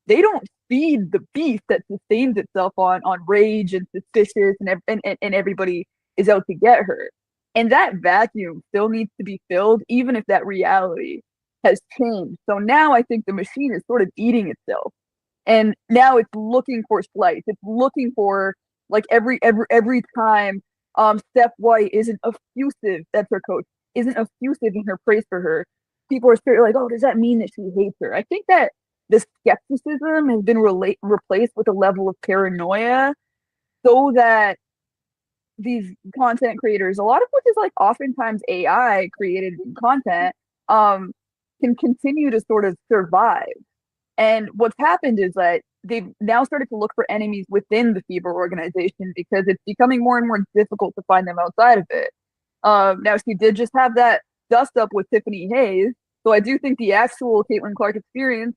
They don't feed the beast that sustains itself on rage and suspicious, and everybody is out to get her. And that vacuum still needs to be filled, even if that reality has changed. So now I think the machine is sort of eating itself. And now it's looking for slights. It's looking for, like, every time Steph White isn't effusive, that's her coach, isn't effusive in her praise for her, people are sort of like, oh, does that mean that she hates her? I think that the skepticism has been replaced with a level of paranoia, so that these content creators, a lot of which is like oftentimes AI created content, can continue to sort of survive. And what's happened is that they've now started to look for enemies within the FIBA organization because it's becoming more and more difficult to find them outside of it. Now, she did just have that dust up with Tiffany Hayes, so I do think the actual Caitlin Clark experience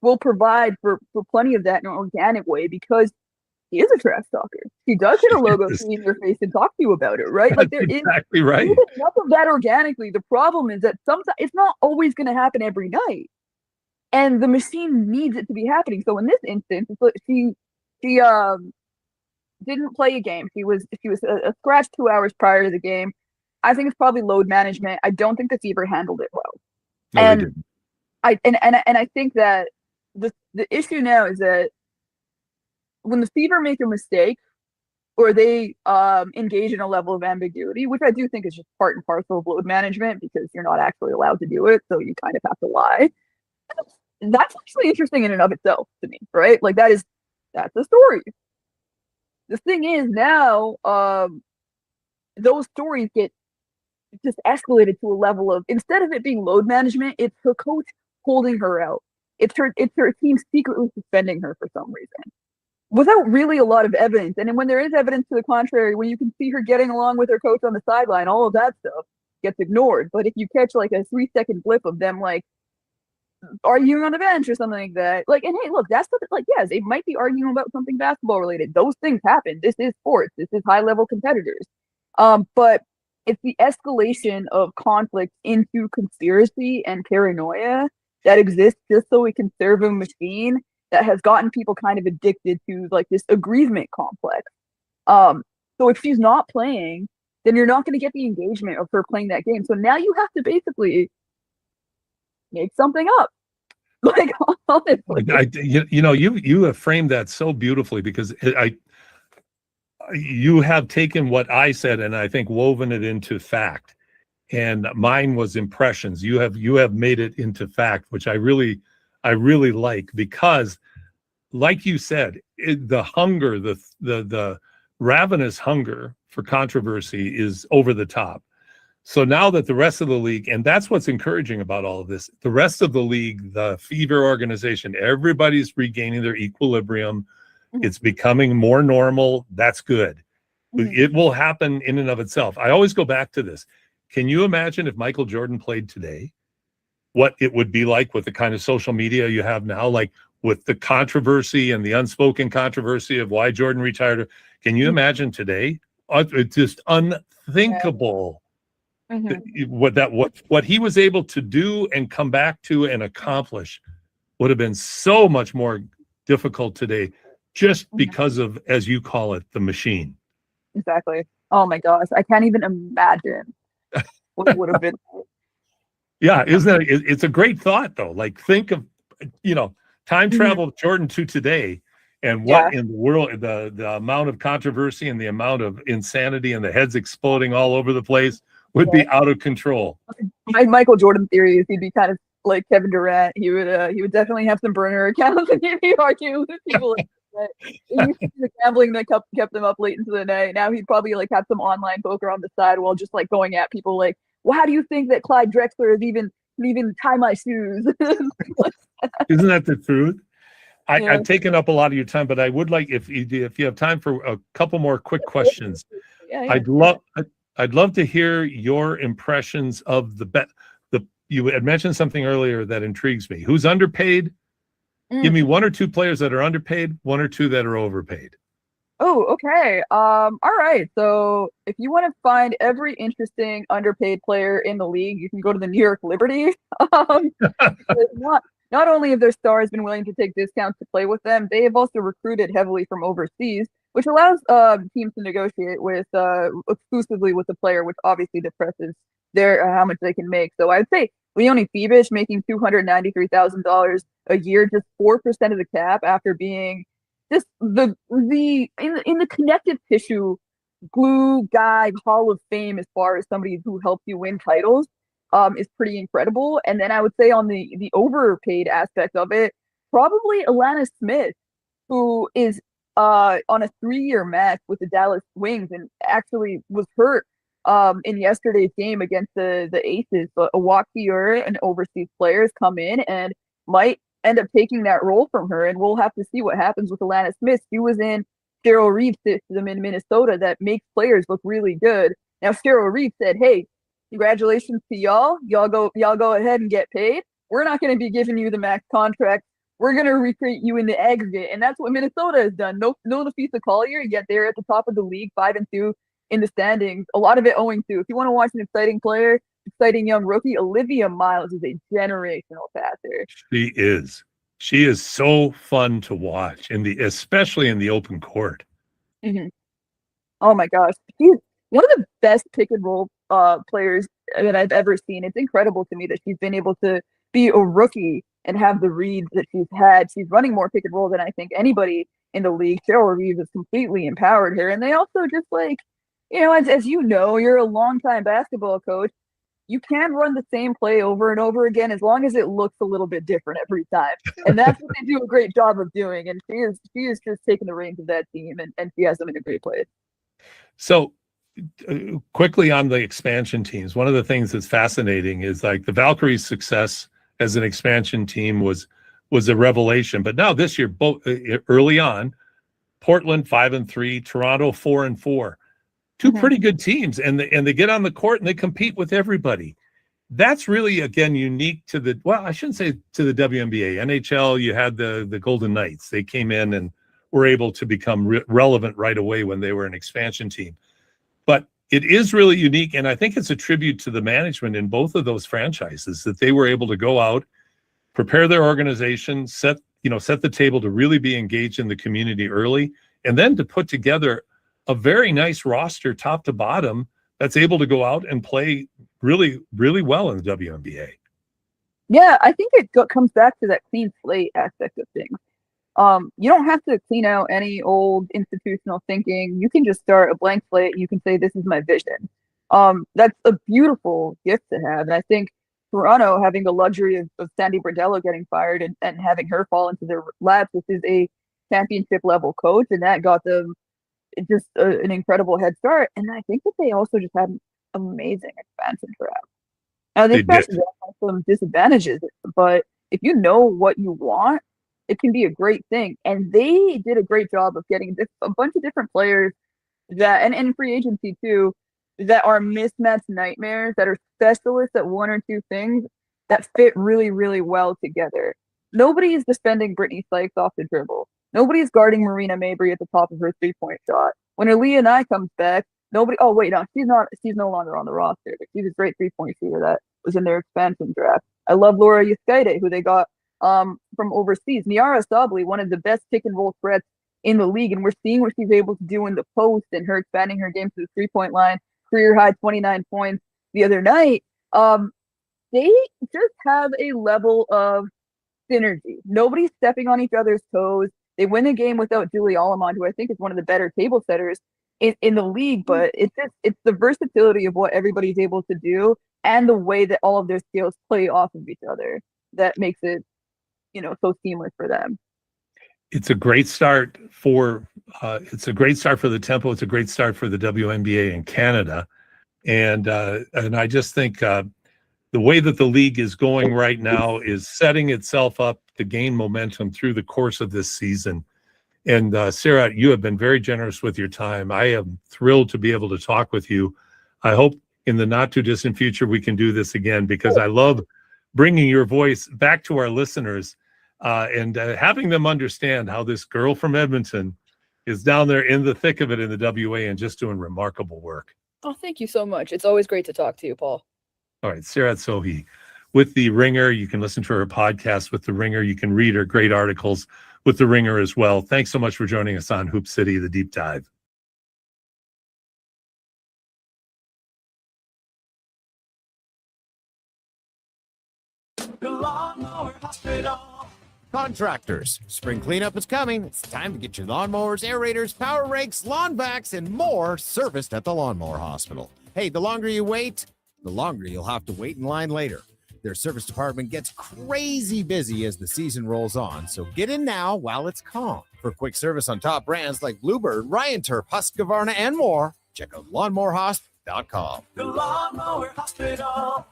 will provide for plenty of that in an organic way, because she is a trash talker. She does hit a logo tree in your face and talk to you about it, right? Like, there is exactly right. enough of that organically. The problem is that sometimes it's not always going to happen every night, and the machine needs it to be happening. So in this instance, she didn't play a game. She was a scratch 2 hours prior to the game. I think it's probably load management. I don't think the Fever handled it well. No, and they didn't. I think that the issue now is that when the Fever make a mistake, or they engage in a level of ambiguity, which I do think is just part and parcel of load management, because you're not actually allowed to do it, so you kind of have to lie. That's actually interesting in and of itself to me, right? Like, that's a story. The thing is now, those stories get just escalated to a level of, instead of it being load management, it's her coach holding her out. It's her team secretly suspending her for some reason, without really a lot of evidence. And then when there is evidence to the contrary, when you can see her getting along with her coach on the sideline, all of that stuff gets ignored. But if you catch like a 3-second blip of them like arguing on the bench or something like that, like, and hey, look, that's what, like, yes, they might be arguing about something basketball related. Those things happen. This is sports. This is high level competitors. But it's the escalation of conflict into conspiracy and paranoia that exists just so we can serve a machine that has gotten people kind of addicted to like this aggrievement complex. So if she's not playing, then you're not going to get the engagement of her playing that game. So now you have to basically make something up. Like, honestly. You have framed that so beautifully, because you have taken what I said and I think woven it into fact, and mine was impressions. You have made it into fact, which I really like, because like you said, the hunger, the ravenous hunger for controversy is over the top. So now that the rest of the league, and that's what's encouraging about all of this, the rest of the league, the Fever organization, everybody's regaining their equilibrium. It's becoming more normal. That's good. It will happen in and of itself. I always go back to this. Can you imagine if Michael Jordan played today, what it would be like with the kind of social media you have now, like with the controversy and the unspoken controversy of why Jordan retired? Can you imagine today? It's just unthinkable. What he was able to do and come back to and accomplish would have been so much more difficult today, just because of, as you call it, the machine. Exactly. Oh my gosh, I can't even imagine what it would have been. Yeah, isn't it? It's a great thought, though. Like, think of, time travel Jordan to today, and what in the world, the amount of controversy and the amount of insanity and the heads exploding all over the place would be out of control. My Michael Jordan theory is he'd be kind of like Kevin Durant. He would definitely have some burner accounts, and he'd be arguing with people like that. The gambling that kept him up late into the night. Now he'd probably like have some online poker on the side while just like going at people like, well, how do you think that Clyde Drexler is even tie my shoes? Isn't that the truth? I've taken up a lot of your time, but I would like, if you have time for a couple more quick questions, I'd love to hear your impressions of you had mentioned something earlier that intrigues me. Who's underpaid? Give me one or two players that are underpaid, one or two that are overpaid. Oh, okay. All right. So if you want to find every interesting underpaid player in the league, you can go to the New York Liberty. Not only have their stars been willing to take discounts to play with them, they have also recruited heavily from overseas, which allows teams to negotiate with exclusively with the player, which obviously depresses their how much they can make. So I'd say Leone Fibish making $293,000 a year, just 4% of the cap, after being just in the connective tissue glue guy Hall of Fame as far as somebody who helps you win titles is pretty incredible. And then I would say on the overpaid aspect of it, probably Alana Smith, who is on a 3-year match with the Dallas Wings and actually was hurt in yesterday's game against the Aces. But Awaki and overseas players come in and might end up taking that role from her, and we'll have to see what happens with Alana Smith. She was in Cheryl Reeve's system in Minnesota that makes players look really good. Now Cheryl Reeve said, "Hey, congratulations to y'all. Y'all go ahead and get paid. We're not going to be giving you the max contract. We're going to recruit you in the aggregate." And that's what Minnesota has done. No Nafisa Collier, yet they're at the top of the league, 5-2 in the standings. A lot of it owing to, if you want to watch an exciting player, exciting young rookie, Olivia Miles is a generational passer. She is so fun to watch especially in the open court. Mm-hmm. Oh my gosh, she's one of the best pick and roll players that I've ever seen. It's incredible to me that she's been able to be a rookie and have the reads that she's had. She's running more pick and roll than I think anybody in the league. Cheryl Reeves has completely empowered her, and they also just as you know, you're a longtime basketball coach. You can run the same play over and over again as long as it looks a little bit different every time. And that's what they do a great job of doing. And she is just taking the reins of that team, and she has them in a great place. So quickly on the expansion teams, one of the things that's fascinating is like the Valkyries' success as an expansion team was a revelation. But now this year, both early on, Portland 5-3, Toronto 4-4. Two pretty good teams, and they get on the court and they compete with everybody. That's really, again, unique to I shouldn't say to the WNBA. NHL, you had the Golden Knights. They came in and were able to become relevant right away when they were an expansion team. But it is really unique, and I think it's a tribute to the management in both of those franchises that they were able to go out, prepare their organization, set the table to really be engaged in the community early, and then to put together a very nice roster top to bottom that's able to go out and play really, really well in the WNBA. Yeah, I think it comes back to that clean slate aspect of things. You don't have to clean out any old institutional thinking. You can just start a blank slate. You can say, this is my vision. That's a beautiful gift to have. And I think Toronto having the luxury of Sandy Bordello getting fired and having her fall into their laps, which is a championship level coach, and that got them just an incredible head start. And I think that they also just had an amazing expansion draft. Now, the expansion draft has some disadvantages, but if you know what you want, it can be a great thing. And they did a great job of getting a bunch of different players that, and free agency too, that are mismatch nightmares, that are specialists at one or two things that fit really, really well together. Nobody is defending Brittany Sykes off the dribble. Nobody's guarding Marina Mabry at the top of her 3-point shot. When Aaliyah Nye comes back, she's no longer on the roster. She's a great 3-point shooter that was in their expansion draft. I love Laura Yuskaide, who they got from overseas. Niara Sabli, one of the best pick and roll threats in the league, and we're seeing what she's able to do in the post and her expanding her game to the 3-point line, career high 29 points the other night. They just have a level of synergy. Nobody's stepping on each other's toes. They win the game without Julie Allemond, who I think is one of the better table setters in the league, but it's the versatility of what everybody's able to do and the way that all of their skills play off of each other that makes it, so seamless for them. It's a great start for the Tempo. It's a great start for the WNBA in Canada. And I just think the way that the league is going right now is setting itself up to gain momentum through the course of this season. And Sarah, you have been very generous with your time. I am thrilled to be able to talk with you. I hope in the not too distant future we can do this again, because I love bringing your voice back to our listeners and having them understand how this girl from Edmonton is down there in the thick of it in the WA and just doing remarkable work. Oh, thank you so much. It's always great to talk to you, Paul. All right, Sarah Sohi with The Ringer. You can listen to her podcast with The Ringer. You can read her great articles with The Ringer as well. Thanks so much for joining us on Hoop City, The Deep Dive. The Lawnmower Hospital. Call Contractors, spring cleanup is coming. It's time to get your lawnmowers, aerators, power rakes, lawn vacs, and more serviced at the Lawnmower Hospital. Hey, the longer you wait, the longer you'll have to wait in line later. Their service department gets crazy busy as the season rolls on, so get in now while it's calm. For quick service on top brands like Bluebird, Ryan Turf, Husqvarna, and more, check out lawnmowerhosp.com. The Lawnmower Hospital.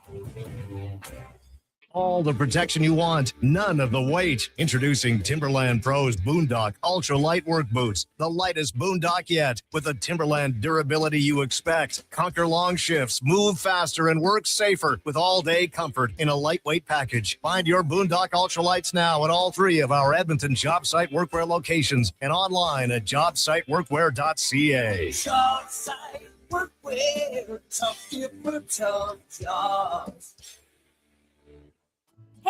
All the protection you want, none of the weight. Introducing Timberland Pro's Boondock Ultra Light Work Boots, the lightest Boondock yet, with the Timberland durability you expect. Conquer long shifts, move faster, and work safer with all-day comfort in a lightweight package. Find your Boondock Ultralights now at all 3 of our Edmonton job site workwear locations and online at jobsiteworkwear.ca. Job site workwear, tough for tough jobs.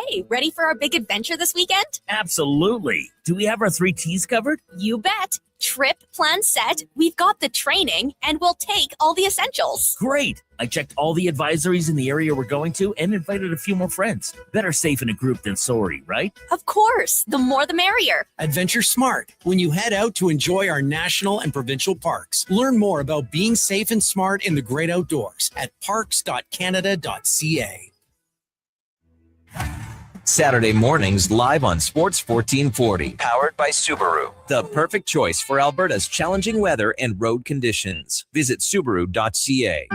Hey, ready for our big adventure this weekend? Absolutely. Do we have our 3 T's covered? You bet. Trip, plan set, we've got the training, and we'll take all the essentials. Great. I checked all the advisories in the area we're going to and invited a few more friends. Better safe in a group than sorry, right? Of course. The more the merrier. Adventure smart when you head out to enjoy our national and provincial parks. Learn more about being safe and smart in the great outdoors at parks.canada.ca. Saturday mornings live on Sports 1440, powered by Subaru. The perfect choice for Alberta's challenging weather and road conditions. Visit Subaru.ca.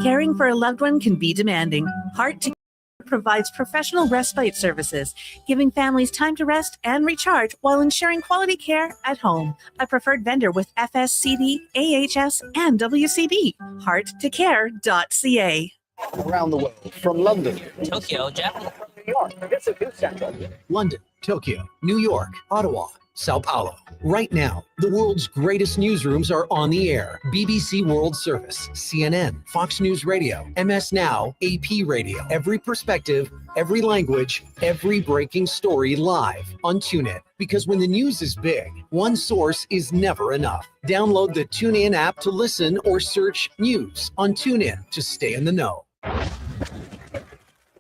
Caring for a loved one can be demanding. Heart to Care provides professional respite services, giving families time to rest and recharge while ensuring quality care at home. A preferred vendor with FSCD, AHS, and WCD. Hearttocare.ca. Around the world, from London, Tokyo, Japan, New York, it's a good center. London, Tokyo, New York, Ottawa, Sao Paulo. Right now, the world's greatest newsrooms are on the air. BBC World Service, CNN, Fox News Radio, MS Now, AP Radio. Every perspective, every language, every breaking story live on TuneIn. Because when the news is big, one source is never enough. Download the TuneIn app to listen or search news on TuneIn to stay in the know.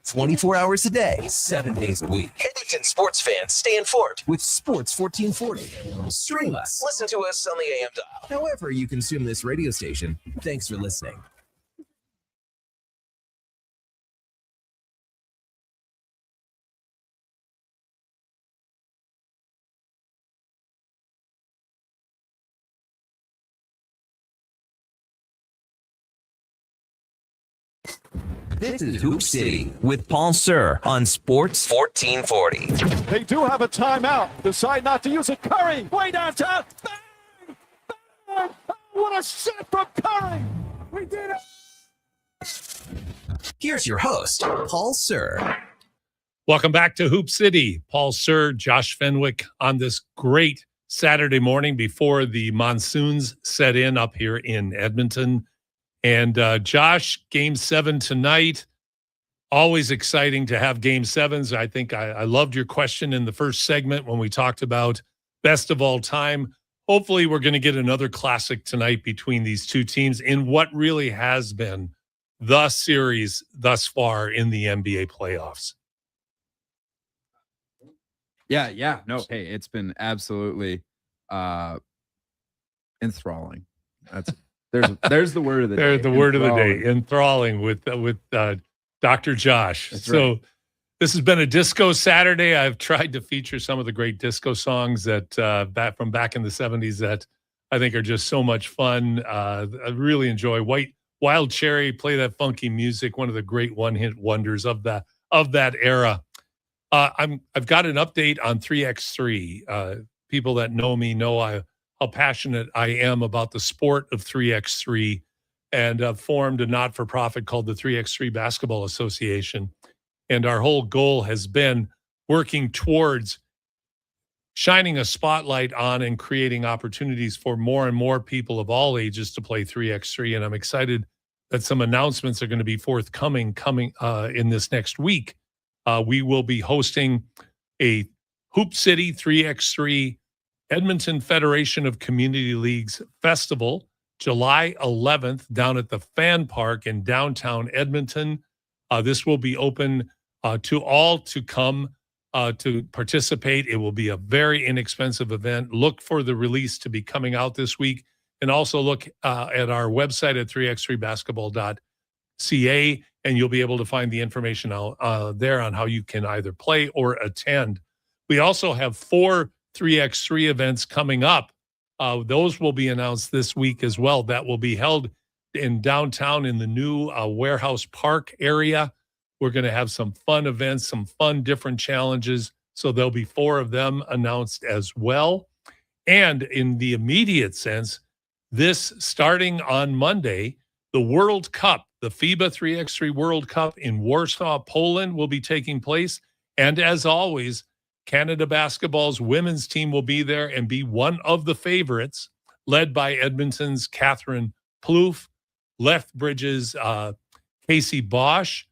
24 hours a day, 7 days a week. Edmonton sports fans stay informed with Sports 1440. Stream us. Listen to us on the AM dial. However you consume this radio station, thanks for listening. This is Hoop City with Paul Sir on Sports 1440. They do have a timeout. Decide not to use it. Curry, way downtown. Bang! Bang! Oh, what a shot from Curry! We did it! Here's your host, Paul Sir. Welcome back to Hoop City. Paul Sir, Josh Fenwick on this great Saturday morning before the monsoons set in up here in Edmonton. And Josh, Game 7 tonight. Always exciting to have Game 7s. I think I loved your question in the first segment when we talked about best of all time. Hopefully we're going to get another classic tonight between these two teams in what really has been the series thus far in the NBA playoffs. Yeah. No, hey, it's been absolutely enthralling. There's the word of the day. There's the word of the day. Enthralling with Dr. Josh. That's so right. This has been a disco Saturday. I've tried to feature some of the great disco songs that back in the 70s that I think are just so much fun. I really enjoy Wild Cherry, play that funky music, one of the great one-hit wonders of that era. I've got an update on 3x3. People that know me know how passionate I am about the sport of 3x3, and formed a not-for-profit called the 3x3 Basketball Association. And our whole goal has been working towards shining a spotlight on and creating opportunities for more and more people of all ages to play 3x3. And I'm excited that some announcements are going to be forthcoming in this next week. We will be hosting a Hoop City 3x3 Edmonton Federation of Community Leagues Festival, July 11th, down at the Fan Park in downtown Edmonton. This will be open to all to come to participate. It will be a very inexpensive event. Look for the release to be coming out this week. And also look at our website at 3x3basketball.ca, and you'll be able to find the information there on how you can either play or attend. We also have 4 3x3 events coming up. Those will be announced this week as well. That will be held in downtown in the new Warehouse Park area. We're going to have some fun events, some fun different challenges. So there'll be 4 of them announced as well. And in the immediate sense, this starting on Monday, the World Cup, the FIBA 3x3 World Cup in Warsaw, Poland will be taking place. And as always, Canada Basketball's women's team will be there and be one of the favorites, led by Edmonton's Catherine Plouffe, Lethbridge's Casey Bosch,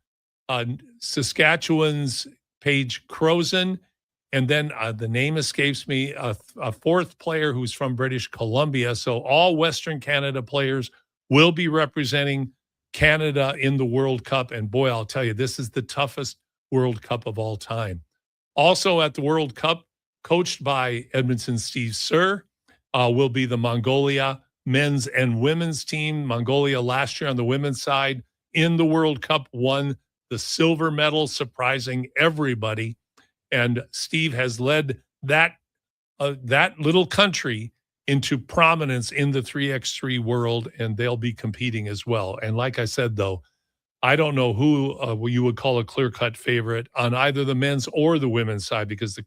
Saskatchewan's Paige Crozen, and then the name escapes me, a 4th player who's from British Columbia. So all Western Canada players will be representing Canada in the World Cup. And boy, I'll tell you, this is the toughest World Cup of all time. Also at the World Cup, coached by Edmonton's Steve Sir, will be the Mongolia men's and women's team. Mongolia last year on the women's side in the World Cup won the silver medal, surprising everybody. And Steve has led that little country into prominence in the 3x3 world, and they'll be competing as well. And like I said, though, I don't know who you would call a clear-cut favorite on either the men's or the women's side, because the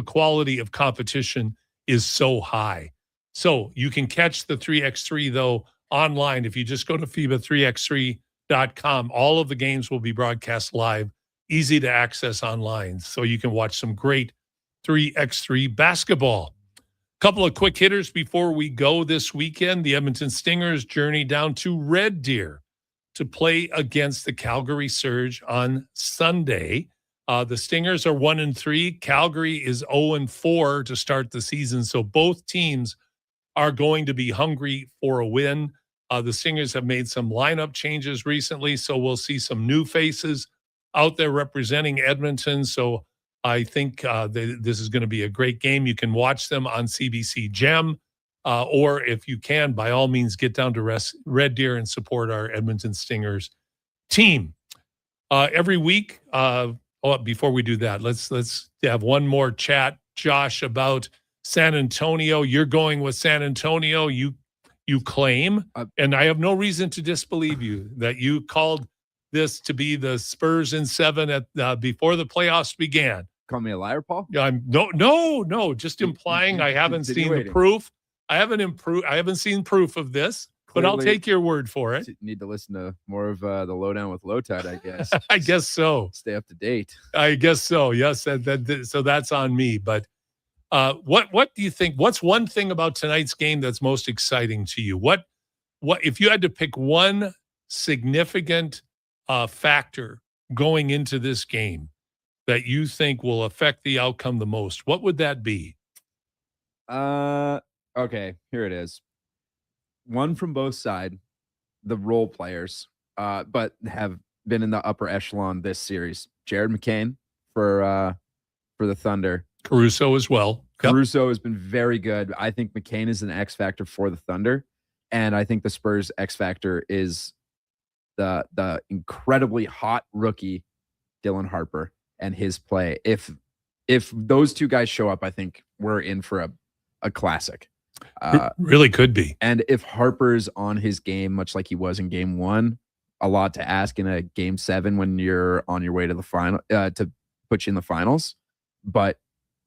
quality of competition is so high. So you can catch the 3x3, though, online. If you just go to FIBA3x3.com, all of the games will be broadcast live, easy to access online. So you can watch some great 3x3 basketball. Couple of quick hitters before we go this weekend. The Edmonton Stingers journey down to Red Deer to play against the Calgary Surge on Sunday. The Stingers are 1-3. Calgary is 0-4 to start the season. So both teams are going to be hungry for a win. The Stingers have made some lineup changes recently, so we'll see some new faces out there representing Edmonton. So I think this is going to be a great game. You can watch them on CBC Gem, or if you can, by all means, get down to Red Deer and support our Edmonton Stingers team. Every week, before we do that, let's have one more chat, Josh, about San Antonio. You're going with San Antonio. You claim, and I have no reason to disbelieve you, that you called this to be the Spurs in 7 at before the playoffs began. Call me a liar, Paul? I'm no, just implying I haven't seen the proof. I haven't seen proof of this, but I'll take your word for it. You need to listen to more of the Lowdown with Lowtide, I guess. I guess so. Stay up to date. I guess so. Yes, so that's on me. But what do you think? What's one thing about tonight's game that's most exciting to you? What if you had to pick one significant factor going into this game that you think will affect the outcome the most, what would that be? Okay, here it is. One from both sides, the role players, but have been in the upper echelon this series. Jared McCain for the Thunder. Caruso as well. Caruso has been very good. I think McCain is an X factor for the Thunder, and I think the Spurs X factor is the incredibly hot rookie Dylan Harper and his play. If those two guys show up, I think we're in for a classic. Really could be. And if Harper's on his game, much like he was in game 1, a lot to ask in a game 7 when you're on your way to the final to put you in the finals. But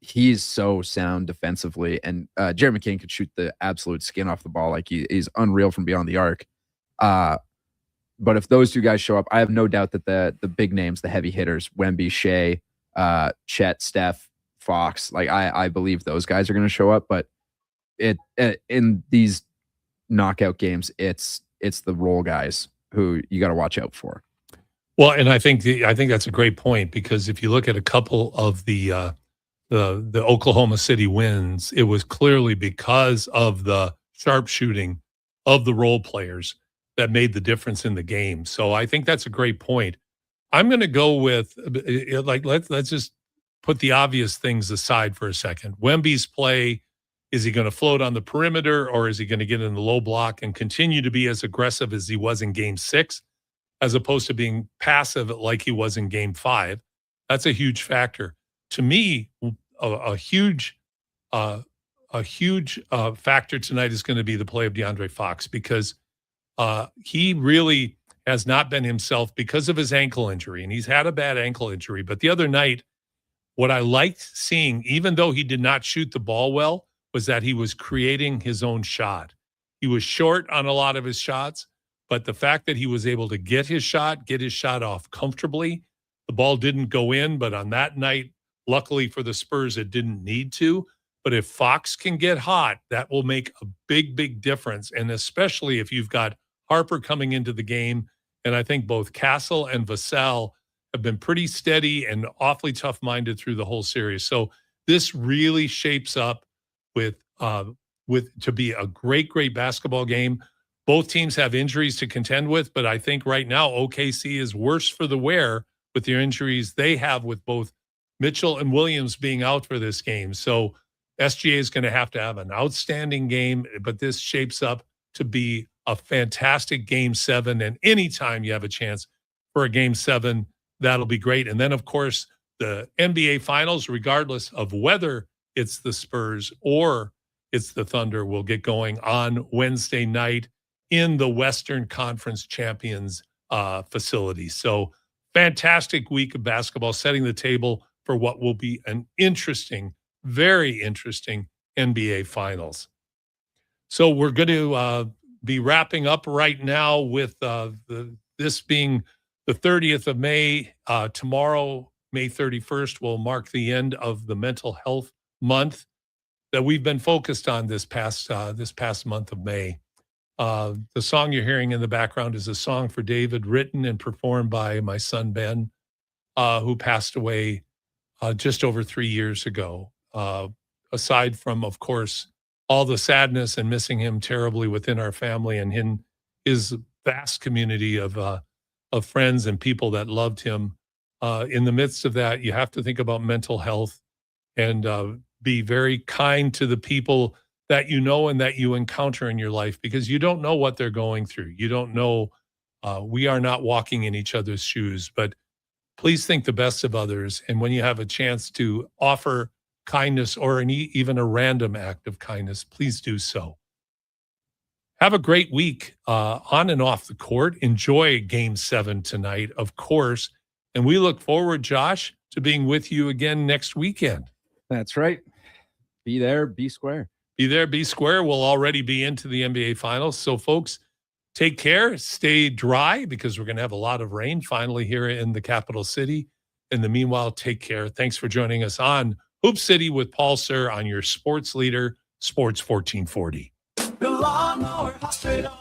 he's so sound defensively, and Jared McCain could shoot the absolute skin off the ball. Like he's unreal from beyond the arc. But if those two guys show up, I have no doubt that the big names, the heavy hitters, Wemby, Shea, Chet, Steph, Fox, like I believe those guys are going to show up. But in these knockout games, it's the role guys who you got to watch out for. Well, and I think that's a great point, because if you look at a couple of the Oklahoma City wins, it was clearly because of the sharpshooting of the role players that made the difference in the game. So I think that's a great point. I'm going to go with, like, let's just put the obvious things aside for a second. Wemby's play, is he going to float on the perimeter or is he going to get in the low block and continue to be as aggressive as he was in game 6, as opposed to being passive like he was in game 5? That's a huge factor. To me, a huge factor tonight is going to be the play of DeAndre Fox, because he really has not been himself because of his ankle injury, and he's had a bad ankle injury. But the other night, what I liked seeing, even though he did not shoot the ball well, was that he was creating his own shot. He was short on a lot of his shots, but the fact that he was able to get his shot off comfortably, the ball didn't go in, but on that night, luckily for the Spurs, it didn't need to. But if Fox can get hot, that will make a big, big difference. And especially if you've got Harper coming into the game. And I think both Castle and Vassell have been pretty steady and awfully tough-minded through the whole series. So this really shapes up with to be a great, great basketball game. Both teams have injuries to contend with, but I think right now OKC is worse for the wear with the injuries they have, with both Mitchell and Williams being out for this game. So SGA is going to have an outstanding game, but this shapes up to be a fantastic Game 7. And anytime you have a chance for a Game 7, that'll be great. And then, of course, the NBA Finals, regardless of whether it's the Spurs or it's the Thunder, will get going on Wednesday night in the Western Conference Champions facility. So fantastic week of basketball, setting the table for what will be an interesting, very interesting NBA Finals. So we're going to be wrapping up right now with this being the 30th of May. Tomorrow, May 31st, will mark the end of the mental health month that we've been focused on this past month of May. The song you're hearing in the background is a song for David, written and performed by my son Ben, who passed away just over 3 years ago. Aside from, of course, all the sadness and missing him terribly within our family and in his vast community of friends and people that loved him, in the midst of that, you have to think about mental health and be very kind to the people that you know and that you encounter in your life, because you don't know what they're going through. You don't know. We are not walking in each other's shoes, but please think the best of others. And when you have a chance to offer kindness or even a random act of kindness, please do so. Have a great week on and off the court. Enjoy Game 7 tonight, of course. And we look forward, Josh, to being with you again next weekend. That's right. Be there, be square. Be there, be square. We'll already be into the NBA Finals. So, folks, take care. Stay dry, because we're going to have a lot of rain finally here in the capital city. In the meanwhile, take care. Thanks for joining us on Hoop City with Paul Sir on your sports leader, Sports 1440. The Lawnmower Hospital.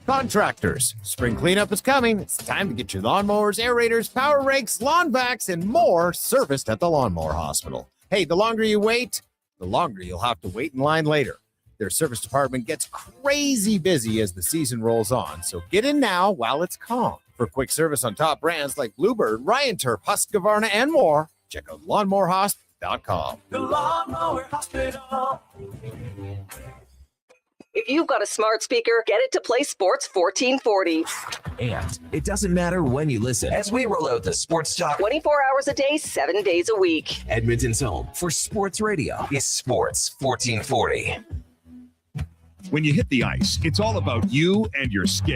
Contractors, spring cleanup is coming. It's time to get your lawnmowers, aerators, power rakes, lawn vacs, and more serviced at the Lawnmower Hospital. Hey, the longer you wait, the longer you'll have to wait in line later. Their service department gets crazy busy as the season rolls on, so get in now while it's calm. For quick service on top brands like Bluebird, Ryan Turf, Husqvarna, and more, check out lawnmowerhosp.com. The Lawnmower Hospital. If you've got a smart speaker, get it to play Sports 1440. And it doesn't matter when you listen, as we roll out the Sports Talk 24 hours a day, 7 days a week. Edmonton's home for sports radio is Sports 1440. When you hit the ice, it's all about you and your skate.